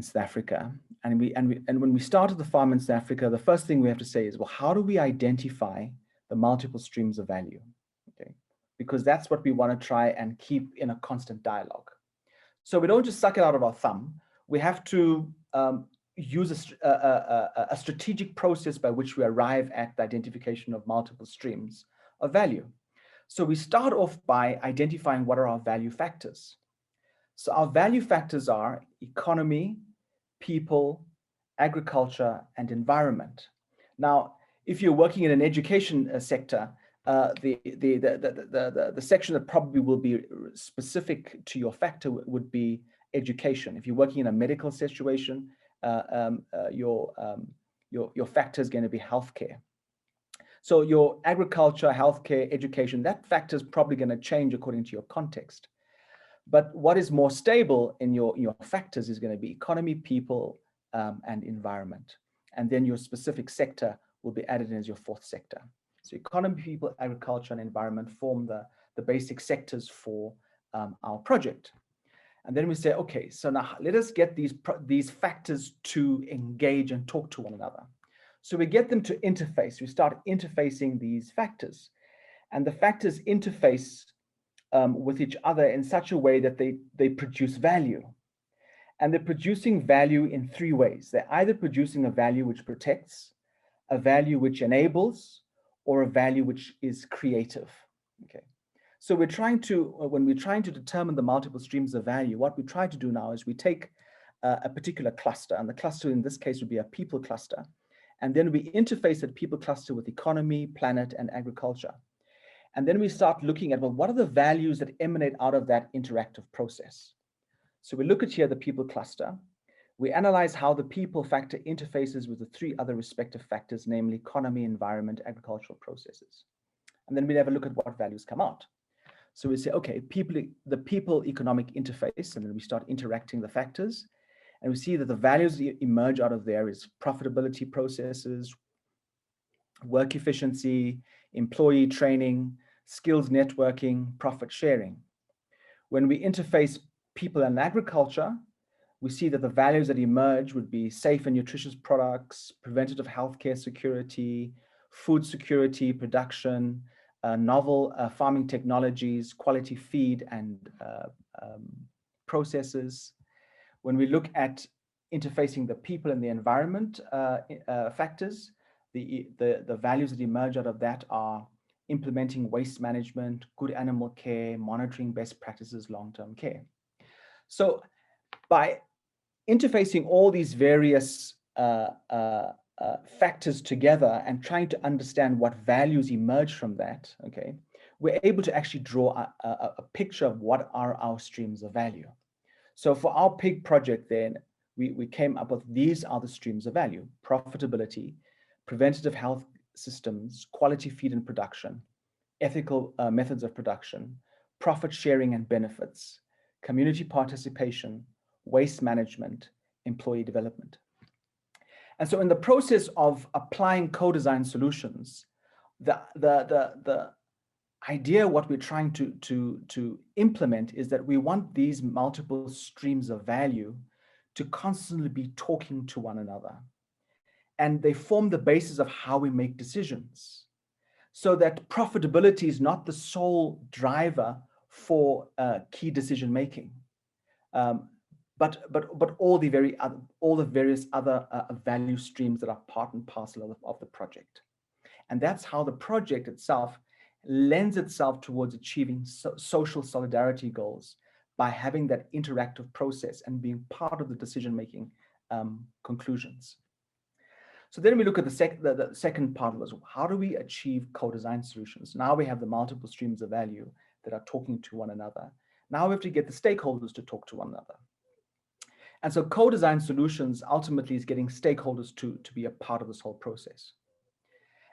[SPEAKER 8] South Africa, and when we started the farm in South Africa, the first thing we have to say is, well, how do we identify the multiple streams of value? Okay, because that's what we want to try and keep in a constant dialogue. So we don't just suck it out of our thumb. We have to use a strategic process by which we arrive at the identification of multiple streams of value. So we start off by identifying what are our value factors. So our value factors are economy, people, agriculture, and environment. Now, if you're working in an education sector, the section that probably will be specific to your factor would be education. If you're working in a medical situation, your factor is going to be healthcare. So your agriculture, healthcare, education, that factor is probably going to change according to your context. But what is more stable in your factors is going to be economy, people, and environment. And then your specific sector will be added in as your fourth sector. So economy, people, agriculture, and environment form the basic sectors for our project. And then we say, okay, so now let us get these factors to engage and talk to one another. So we get them to interface. We start interfacing these factors. And the factors interface with each other in such a way that they produce value. And they're producing value in three ways. They're either producing a value which protects, a value which enables, or a value which is creative. Okay. So we're trying to, when we're trying to determine the multiple streams of value, what we try to do now is we take a particular cluster, and the cluster in this case would be a people cluster. And then we interface that people cluster with economy, planet, and agriculture. And then we start looking at, well, what are the values that emanate out of that interactive process? So we look at here the people cluster. We analyze how the people factor interfaces with the three other respective factors, namely economy, environment, agricultural processes. And then we have a look at what values come out. So we say, okay, the people economic interface, and then we start interacting the factors. And we see that the values that emerge out of there is profitability processes, work efficiency, employee training, skills networking, profit sharing. When we interface people and agriculture, we see that the values that emerge would be safe and nutritious products, preventative healthcare security, food security, production, novel farming technologies, quality feed and processes. When we look at interfacing the people and the environment factors, The values that emerge out of that are implementing waste management, good animal care, monitoring best practices, long-term care. So by interfacing all these various factors together and trying to understand what values emerge from that, okay, we're able to actually draw a picture of what are our streams of value. So for our pig project then, we came up with these are the streams of value: profitability, preventative health systems, quality feed and production, ethical methods of production, profit sharing and benefits, community participation, waste management, employee development. And so in the process of applying co-design solutions, the idea, what we're trying to implement is that we want these multiple streams of value to constantly be talking to one another. And they form the basis of how we make decisions, so that profitability is not the sole driver for key decision making, but all the various other value streams that are part and parcel of the project. And that's how the project itself lends itself towards achieving social solidarity goals, by having that interactive process and being part of the decision-making conclusions. So then we look at the second part of this. How do we achieve co-design solutions? Now we have the multiple streams of value that are talking to one another. Now we have to get the stakeholders to talk to one another. And so co-design solutions ultimately is getting stakeholders to be a part of this whole process.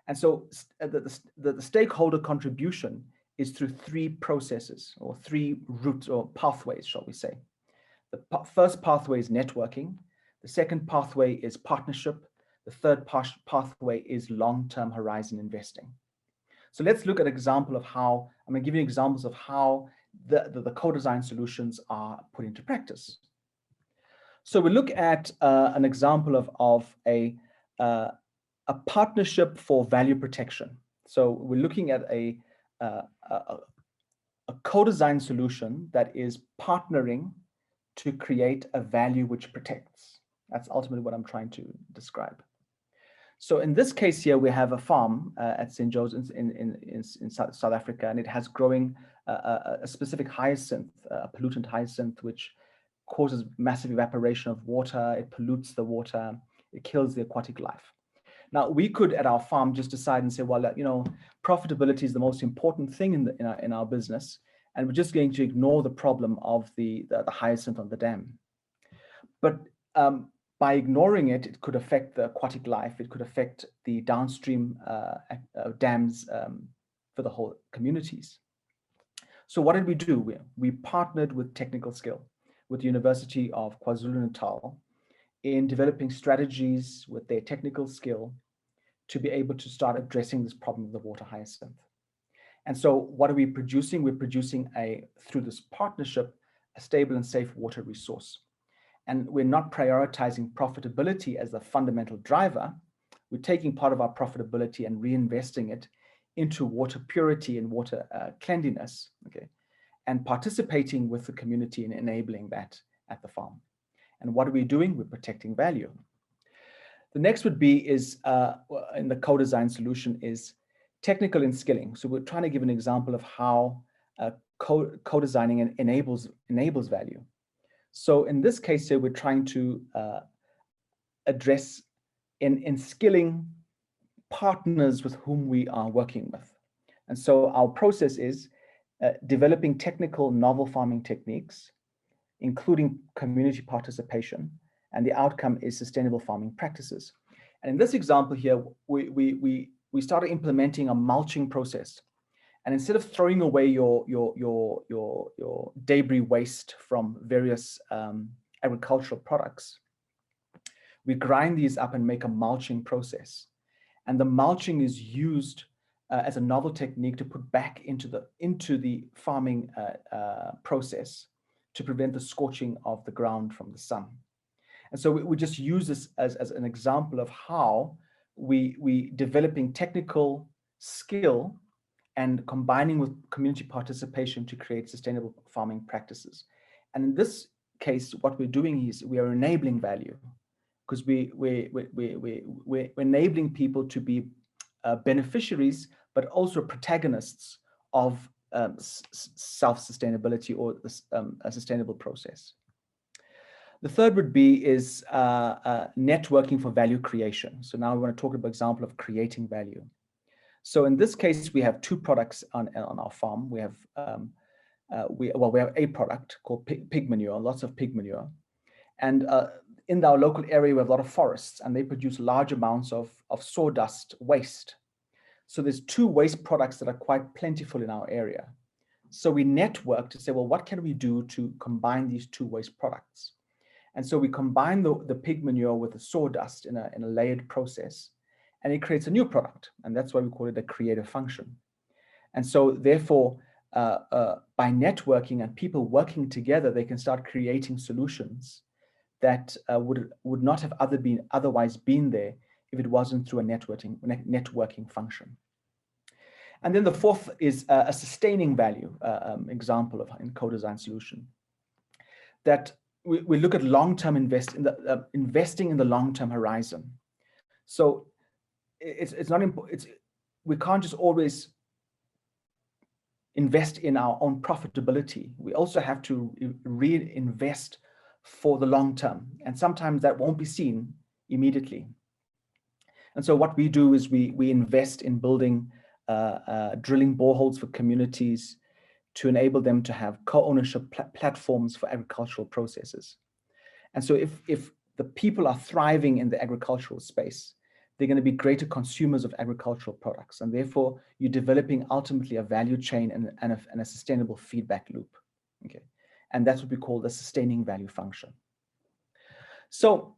[SPEAKER 8] And so the stakeholder contribution is through three processes, or three routes or pathways, shall we say. The first pathway is networking. The second pathway is partnership. The third pathway is long-term horizon investing. So let's look at an example of how, I'm going to give you examples of how the co-design solutions are put into practice. So we look at an example of a partnership for value protection. So we're looking at a co-design solution that is partnering to create a value which protects. That's ultimately what I'm trying to describe. So in this case here, we have a farm at St. Joe's in South Africa, and it has growing a specific hyacinth, a pollutant hyacinth, which causes massive evaporation of water. It pollutes the water. It kills the aquatic life. Now, we could at our farm just decide and say, well, you know, profitability is the most important thing in our business, and we're just going to ignore the problem of the hyacinth on the dam. But by ignoring it, it could affect the aquatic life. It could affect the downstream dams for the whole communities. So what did we do? We partnered with technical skill, with the University of KwaZulu-Natal, in developing strategies with their technical skill to be able to start addressing this problem of the water hyacinth. And so what are we producing? We're producing through this partnership, a stable and safe water resource. And we're not prioritizing profitability as the fundamental driver. We're taking part of our profitability and reinvesting it into water purity and water cleanliness, okay, and participating with the community in enabling that at the farm. And what are we doing? We're protecting value. The next would be in the co-design solution is technical and skilling. So we're trying to give an example of how co-designing enables value. So in this case here, we're trying to address in skilling partners with whom we are working with. And so our process is developing technical novel farming techniques, including community participation, and the outcome is sustainable farming practices. And in this example here, we started implementing a mulching process. And instead of throwing away your debris waste from various agricultural products, we grind these up and make a mulching process. And the mulching is used as a novel technique to put back into the farming process to prevent the scorching of the ground from the sun. And so we just use this as an example of how we developing technical skill and combining with community participation to create sustainable farming practices. And in this case, what we're doing is we are enabling value. because we're enabling people to be beneficiaries, but also protagonists of self-sustainability or a sustainable process. The third would be is networking for value creation. So now we want to talk about an example of creating value. So in this case, we have two products on our farm. We have we have a product called pig manure, lots of pig manure, and in our local area we have a lot of forests, and they produce large amounts of sawdust waste. So there's two waste products that are quite plentiful in our area. So we network to say, well, what can we do to combine these two waste products? And so we combine the pig manure with the sawdust in a layered process, and it creates a new product. And that's why we call it a creative function. And so therefore, by networking and people working together, they can start creating solutions that would not have otherwise been there if it wasn't through a networking function. And then the fourth is a sustaining value example of in co-design solution, that we look at long-term investing in the long-term horizon. So it's not important. We can't just always invest in our own profitability. We also have to reinvest for the long term, and sometimes that won't be seen immediately. And so what we do is we invest in building drilling boreholes for communities to enable them to have co-ownership platforms for agricultural processes. And so if the people are thriving in the agricultural space, they're going to be greater consumers of agricultural products, and therefore you're developing ultimately a value chain and a sustainable feedback loop. Okay, and that's what we call the sustaining value function. So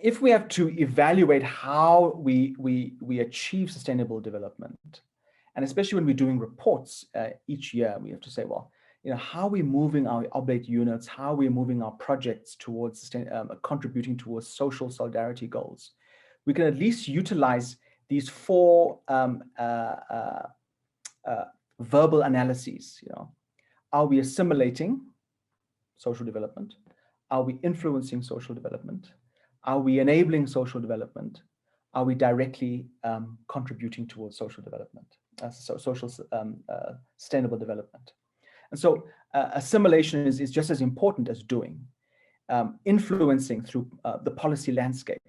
[SPEAKER 8] if we have to evaluate how we achieve sustainable development, and especially when we're doing reports each year, we have to say, well, how are we moving our Oblate units? How are we moving our projects towards contributing towards social solidarity goals? We can at least utilize these four verbal analyses. Are we assimilating social development? Are we influencing social development? Are we enabling social development? Are we directly contributing towards social development, sustainable development? And so assimilation is just as important as doing. Influencing through the policy landscape.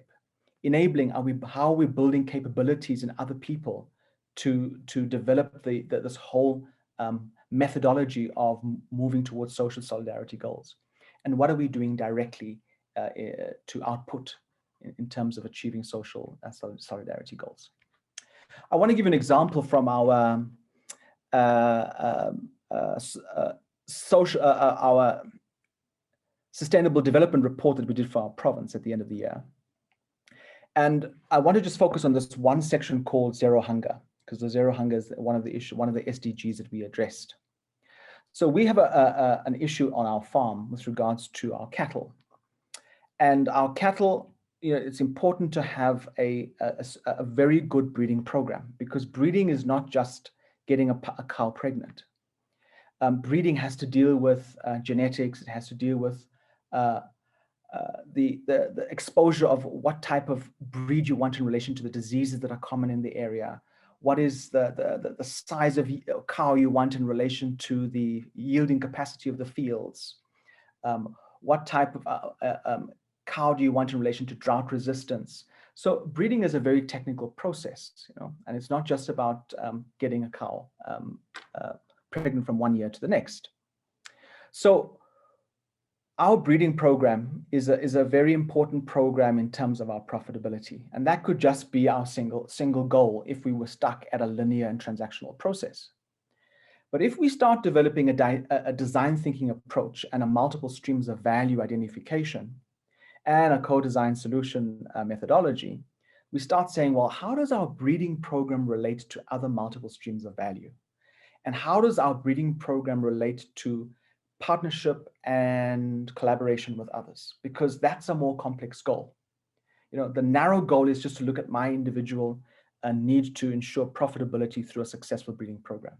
[SPEAKER 8] Enabling, how are we building capabilities in other people to develop this whole methodology of moving towards social solidarity goals? And what are we doing directly to output in terms of achieving social solidarity goals? I want to give an example from our sustainable development report that we did for our province at the end of the year. And I want to just focus on this one section called zero hunger, because the zero hunger is one of the SDGs that we addressed. So we have an issue on our farm with regards to our cattle. And our cattle, it's important to have a very good breeding program, because breeding is not just getting a cow pregnant. Breeding has to deal with genetics. It has to deal with the exposure of what type of breed you want in relation to the diseases that are common in the area. What is the size of cow you want in relation to the yielding capacity of the fields? What type of cow do you want in relation to drought resistance? So breeding is a very technical process, and it's not just about getting a cow pregnant from one year to the next. So our breeding program is a very important program in terms of our profitability, and that could just be our single goal if we were stuck at a linear and transactional process. But if we start developing a design thinking approach and a multiple streams of value identification and a co-design solution methodology, we start saying, well, how does our breeding program relate to other multiple streams of value? And how does our breeding program relate to partnership and collaboration with others? Because that's a more complex goal. The narrow goal is just to look at my individual need to ensure profitability through a successful breeding program.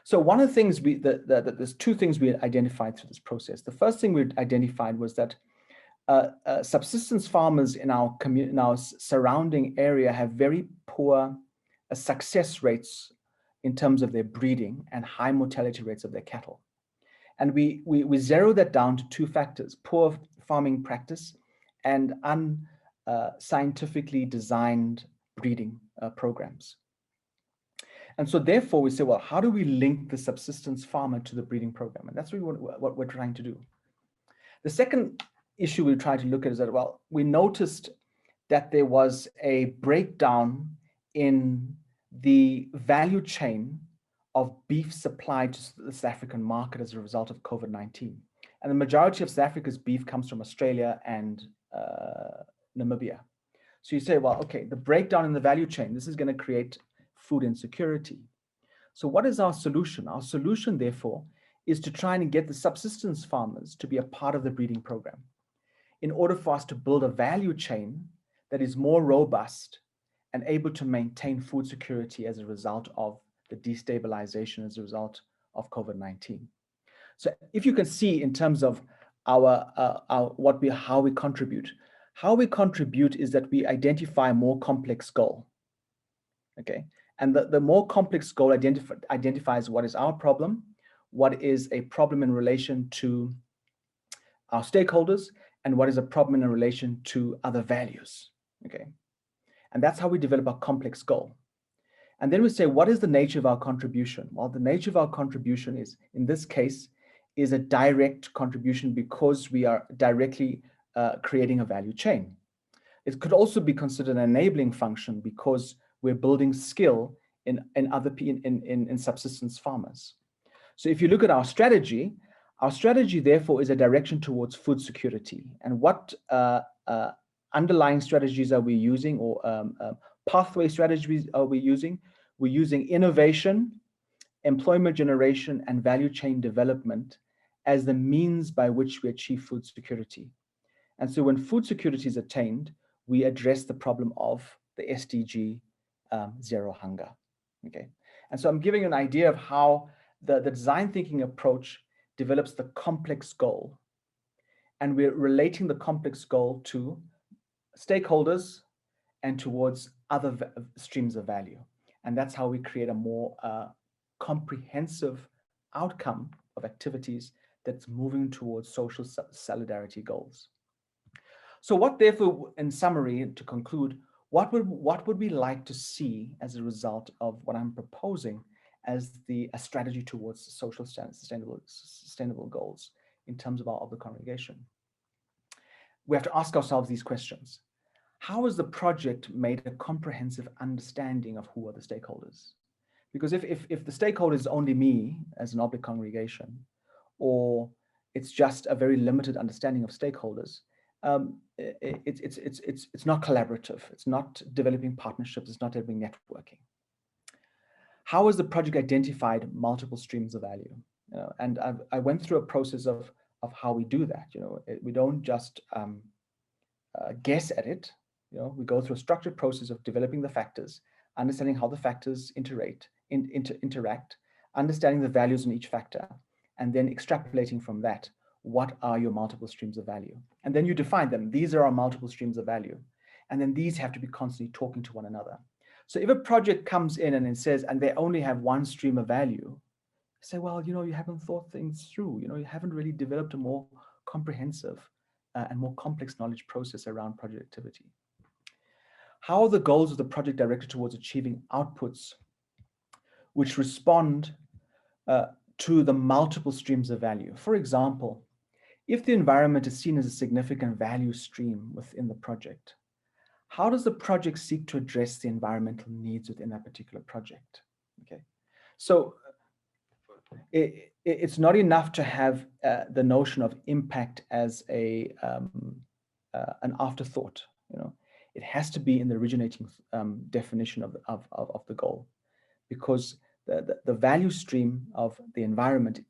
[SPEAKER 8] So one of the things there's two things we identified through this process. The first thing we identified was that subsistence farmers in our community, in our surrounding area, have very poor success rates in terms of their breeding and high mortality rates of their cattle. And we zero that down to two factors: poor farming practice and unscientifically designed breeding programs. And so therefore we say, well, how do we link the subsistence farmer to the breeding program? And that's really what we're trying to do. The second issue we try to look at is that, well, we noticed that there was a breakdown in the value chain of beef supply to the South African market as a result of COVID-19. And the majority of South Africa's beef comes from Australia and Namibia. So you say, well, okay, the breakdown in the value chain, this is going to create food insecurity. So what is our solution? Our solution, therefore, is to try and get the subsistence farmers to be a part of the breeding program in order for us to build a value chain that is more robust and able to maintain food security as a result of the destabilization as a result of COVID-19. So if you can see in terms of how we contribute is that we identify a more complex goal. Okay, and the more complex goal identifies what is our problem, what is a problem in relation to our stakeholders, and what is a problem in relation to other values. Okay, and that's how we develop a complex goal. And then we say, what is the nature of our contribution? Well, the nature of our contribution is, in this case, is a direct contribution because we are directly creating a value chain. It could also be considered an enabling function because we're building skill in subsistence farmers. So if you look at our strategy therefore is a direction towards food security. And what underlying strategies are we using, or pathway strategies are we using? We're using innovation, employment generation, and value chain development as the means by which we achieve food security. And so when food security is attained, we address the problem of the SDG zero hunger. Okay, and so I'm giving you an idea of how the design thinking approach develops the complex goal, and we're relating the complex goal to stakeholders and towards other streams of value. And that's how we create a more comprehensive outcome of activities that's moving towards social solidarity goals. So what, therefore, in summary, to conclude, what would we like to see as a result of what I'm proposing as a strategy towards social sustainable goals in terms of the congregation? We have to ask ourselves these questions. How has the project made a comprehensive understanding of who are the stakeholders? Because if the stakeholder is only me as an Oblate congregation, or it's just a very limited understanding of stakeholders, it's not collaborative. It's not developing partnerships. It's not developing networking. How has the project identified multiple streams of value? And I went through a process of how we do that. We don't just guess at it. We go through a structured process of developing the factors, understanding how the factors interact, understanding the values in each factor, and then extrapolating from that, what are your multiple streams of value? And then you define them. These are our multiple streams of value. And then these have to be constantly talking to one another. So if a project comes in and it says, and they only have one stream of value, say, well, you haven't thought things through. You haven't really developed a more comprehensive and more complex knowledge process around project activity. How are the goals of the project directed towards achieving outputs which respond to the multiple streams of value? For example, if the environment is seen as a significant value stream within the project, how does the project seek to address the environmental needs within that particular project? Okay, so it's not enough to have the notion of impact as an afterthought. It has to be in the originating definition of the goal, because the value stream of the environment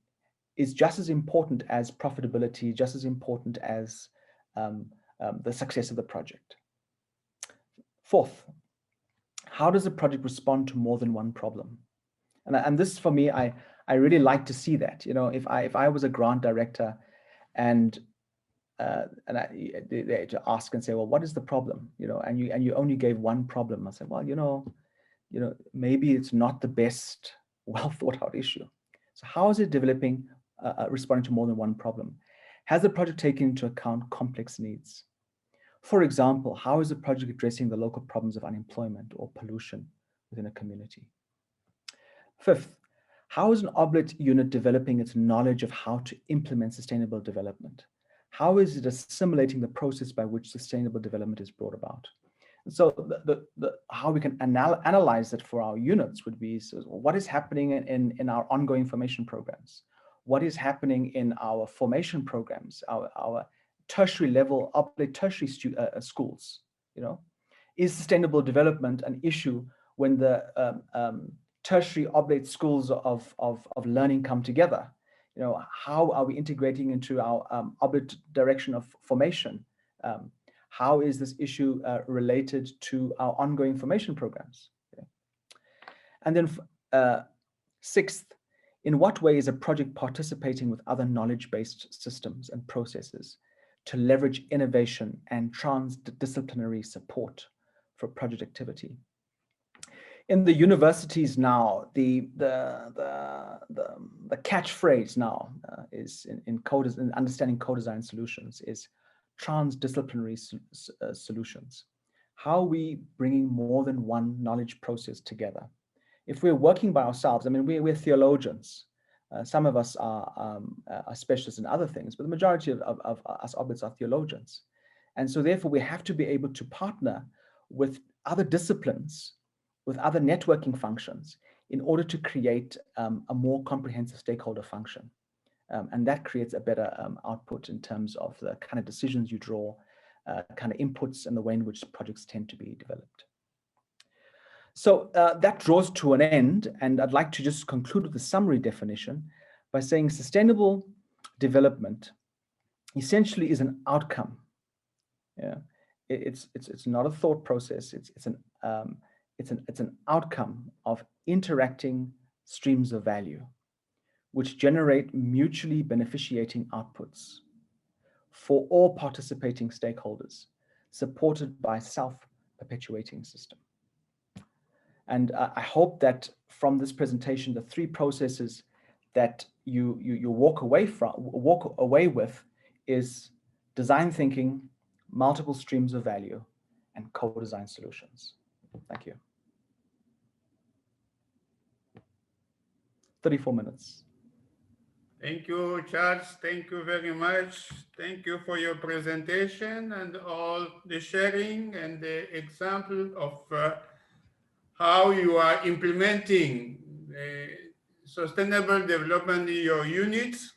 [SPEAKER 8] is just as important as profitability, just as important as the success of the project. Fourth, how does the project respond to more than one problem? And this, for me, I really like to see that. If I was a grant director and they ask and say, well, what is the problem? And you only gave one problem. I said, well, maybe it's not the best, well thought out issue. So how is it developing, responding to more than one problem? Has the project taken into account complex needs? For example, how is the project addressing the local problems of unemployment or pollution within a community? Fifth, how is an Oblate unit developing its knowledge of how to implement sustainable development? How is it assimilating the process by which sustainable development is brought about? And so how we can analyze it for our units would be, so what is happening in our ongoing information programs? What is happening in our formation programs, our tertiary level, Oblate tertiary schools? Is sustainable development an issue when the tertiary Oblate schools of learning come together? How are we integrating into our Oblate direction of formation? How is this issue related to our ongoing formation programs? Okay. And then sixth, in what way is a project participating with other knowledge-based systems and processes to leverage innovation and transdisciplinary support for project activity? In the universities now, the catchphrase now is in understanding co-design solutions is transdisciplinary solutions. How are we bringing more than one knowledge process together? If we're working by ourselves, I mean, we're theologians. Some of us are specialists in other things, but the majority of us Oblates are theologians. And so therefore we have to be able to partner with other disciplines, with other networking functions in order to create a more comprehensive stakeholder function. And that creates a better output in terms of the kind of decisions you draw, kind of inputs, and the way in which projects tend to be developed. So that draws to an end, and I'd like to just conclude with a summary definition by saying sustainable development essentially is an outcome. Yeah, it's not a thought process. It's an outcome of interacting streams of value, which generate mutually beneficiating outputs for all participating stakeholders, supported by self-perpetuating system. And I hope that from this presentation, the three processes that you walk away with is design thinking, multiple streams of value, and co-design solutions. Thank you. 34 minutes.
[SPEAKER 1] Thank you, Charles. Thank you very much. Thank you for your presentation and all the sharing and the example of how you are implementing sustainable development in your units.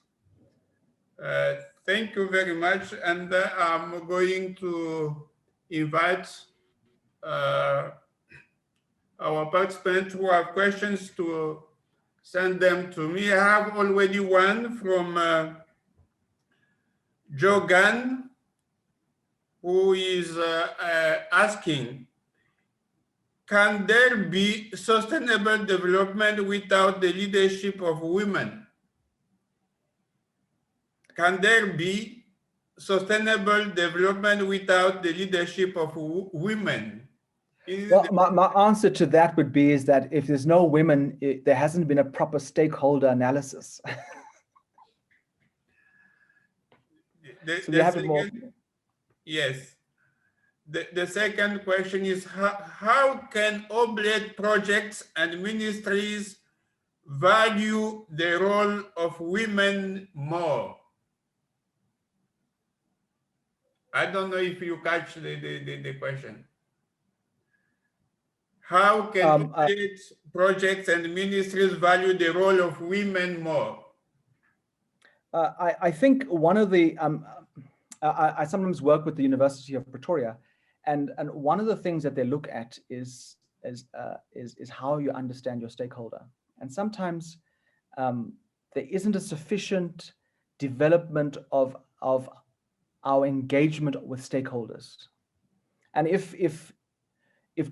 [SPEAKER 1] Thank you very much. And I'm going to invite our participants who have questions to send them to me. I have already one from Joe Gunn, who is asking, can there be sustainable development without the leadership of women? Can there be sustainable development without the leadership of women?
[SPEAKER 8] Well, my answer to that would be is that if there's no women, there hasn't been a proper stakeholder analysis. So we have more.
[SPEAKER 1] Yes. The second question is, how can Oblate projects and ministries value the role of women more? I don't know if you catch the question. How can Oblate projects and ministries value the role of women more?
[SPEAKER 8] I think one of the, I sometimes work with the University of Pretoria, and one of the things that they look at is how you understand your stakeholder. And sometimes there isn't a sufficient development of our engagement with stakeholders. And if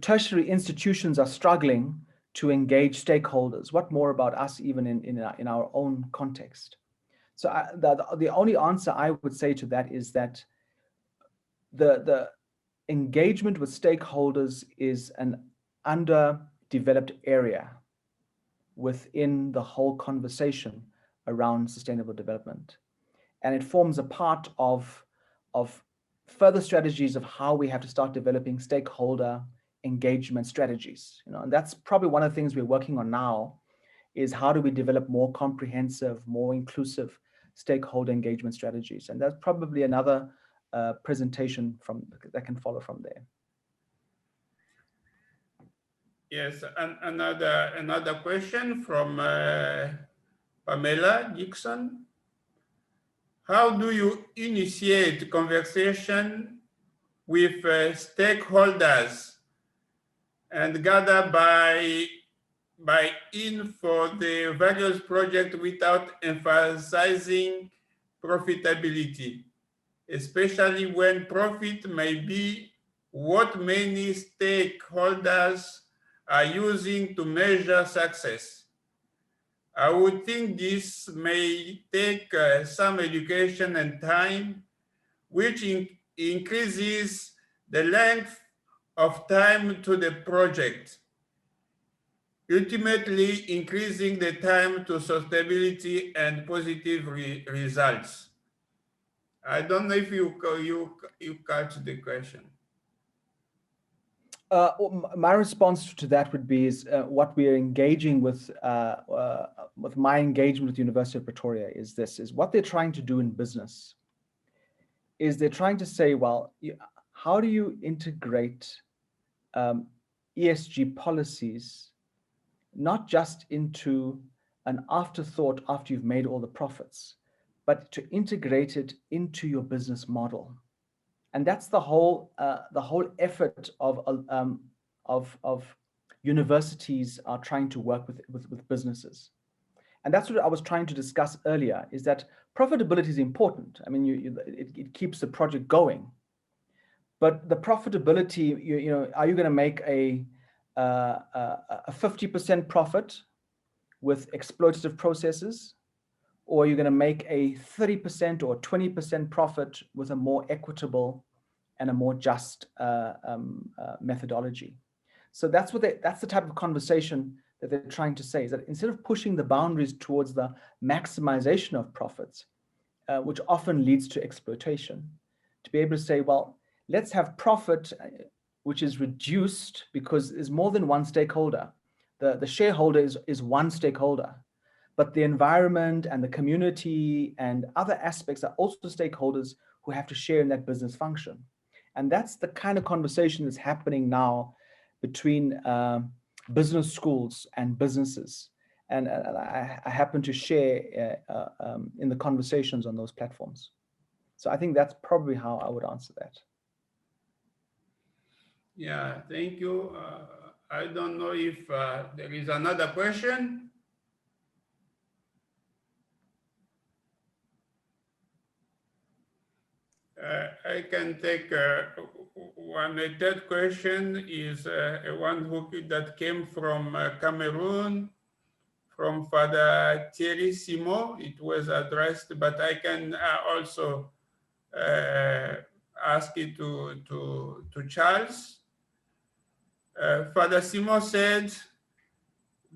[SPEAKER 8] tertiary institutions are struggling to engage stakeholders, what more about us even in our own context? So the only answer I would say to that is that the engagement with stakeholders is an underdeveloped area within the whole conversation around sustainable development. And it forms a part of further strategies of how we have to start developing stakeholder engagement strategies. And that's probably one of the things we're working on now, is how do we develop more comprehensive, more inclusive stakeholder engagement strategies. And that's probably another presentation that can follow from there.
[SPEAKER 1] Yes, and another question from Pamela Dixon. How do you initiate conversation with stakeholders and gather buy-in for the various projects without emphasizing profitability, especially when profit may be what many stakeholders are using to measure success? I would think this may take some education and time, which increases the length of time to the project, ultimately increasing the time to sustainability and positive results. I don't know if you catch the question.
[SPEAKER 8] My response to that would be what we are engaging with my engagement with the University of Pretoria is what they're trying to do in business is they're trying to say, well, how do you integrate ESG policies not just into an afterthought after you've made all the profits, but to integrate it into your business model. And that's the whole effort of universities are trying to work with businesses. And that's what I was trying to discuss earlier, is that profitability is important. I mean, it keeps the project going. But the profitability, are you going to make a 50% profit with exploitative processes? Or are you going to make a 30% or 20% profit with a more equitable and a more just methodology? So that's the type of conversation that they're trying to say, is that instead of pushing the boundaries towards the maximization of profits, which often leads to exploitation, to be able to say, well, let's have profit which is reduced because there's more than one stakeholder. The shareholder is one stakeholder, but the environment and the community and other aspects are also stakeholders who have to share in that business function. And that's the kind of conversation that's happening now between business schools and businesses. And I happen to share in the conversations on those platforms. So I think that's probably how I would answer that.
[SPEAKER 1] Yeah, thank you. I don't know if there is another question. I can take one. A third question is one that came from Cameroon, from Father Thierry Simon. It was addressed, but I can also ask it to Charles. Father Simon said,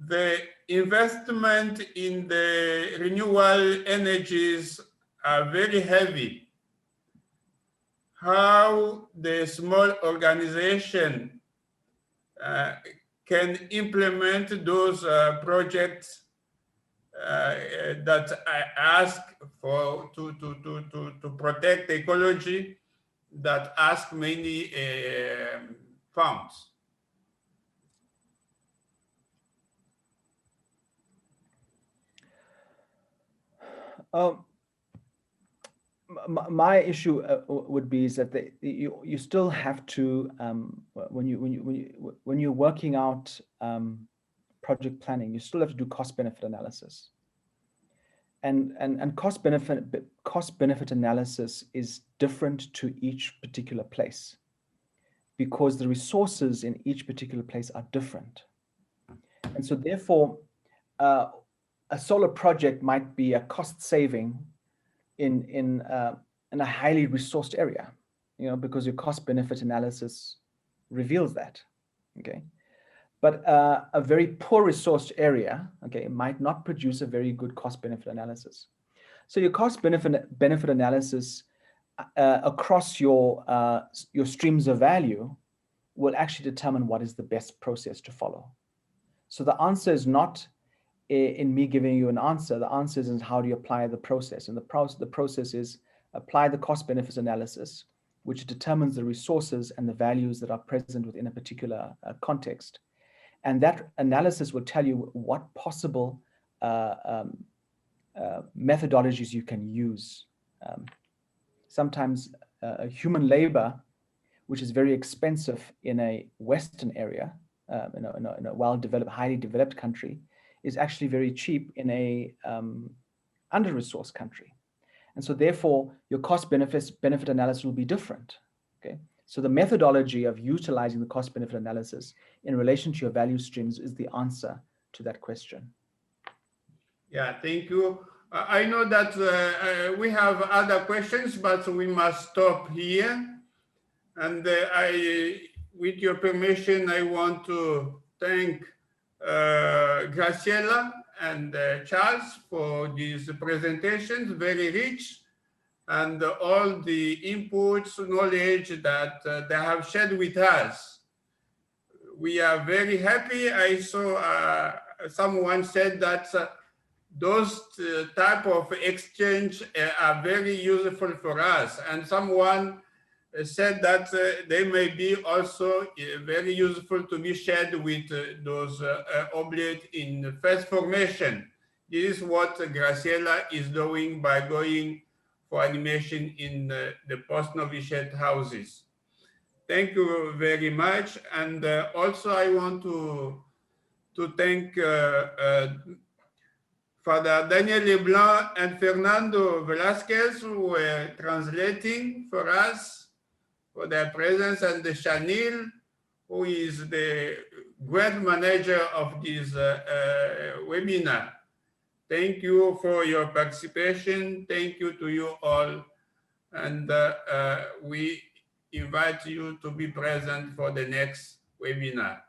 [SPEAKER 1] the investment in the renewable energies are very heavy. How the small organization can implement those projects that I ask for to protect ecology, that ask many funds.
[SPEAKER 8] My issue would be is that you still have to when you're working out project planning, you still have to do cost benefit analysis. And cost benefit analysis is different to each particular place because the resources in each particular place are different. And so therefore, a solar project might be a cost saving in a highly resourced area, because your cost benefit analysis reveals that, okay? But a very poor resourced area, okay, might not produce a very good cost benefit analysis. So your cost benefit analysis across your streams of value will actually determine what is the best process to follow. So the answer is not in me giving you an answer. The answer is how do you apply the process? And the process is apply the cost benefit analysis, which determines the resources and the values that are present within a particular context. And that analysis will tell you what possible methodologies you can use. Sometimes human labor, which is very expensive in a Western area, in a well-developed, highly developed country, is actually very cheap in a under-resourced country. And so therefore, your cost benefit analysis will be different, okay? So the methodology of utilizing the cost benefit analysis in relation to your value streams is the answer to that question.
[SPEAKER 1] Yeah, thank you. I know that we have other questions, but we must stop here. And with your permission, I want to thank Graciela and Charles for these presentations, very rich, and all the inputs, knowledge that they have shared with us. We are very happy. I saw someone said that those type of exchange are very useful for us. And someone said that they may be also very useful to be shared with those Oblate in first formation. This is what Graciela is doing by going for animation in the post-novitiate houses. Thank you very much. And also I want to thank Father Daniel Leblanc and Fernando Velasquez, who were translating for us, for their presence, and the Chanil, who is the grant manager of this webinar. Thank you for your participation. Thank you to you all. And we invite you to be present for the next webinar.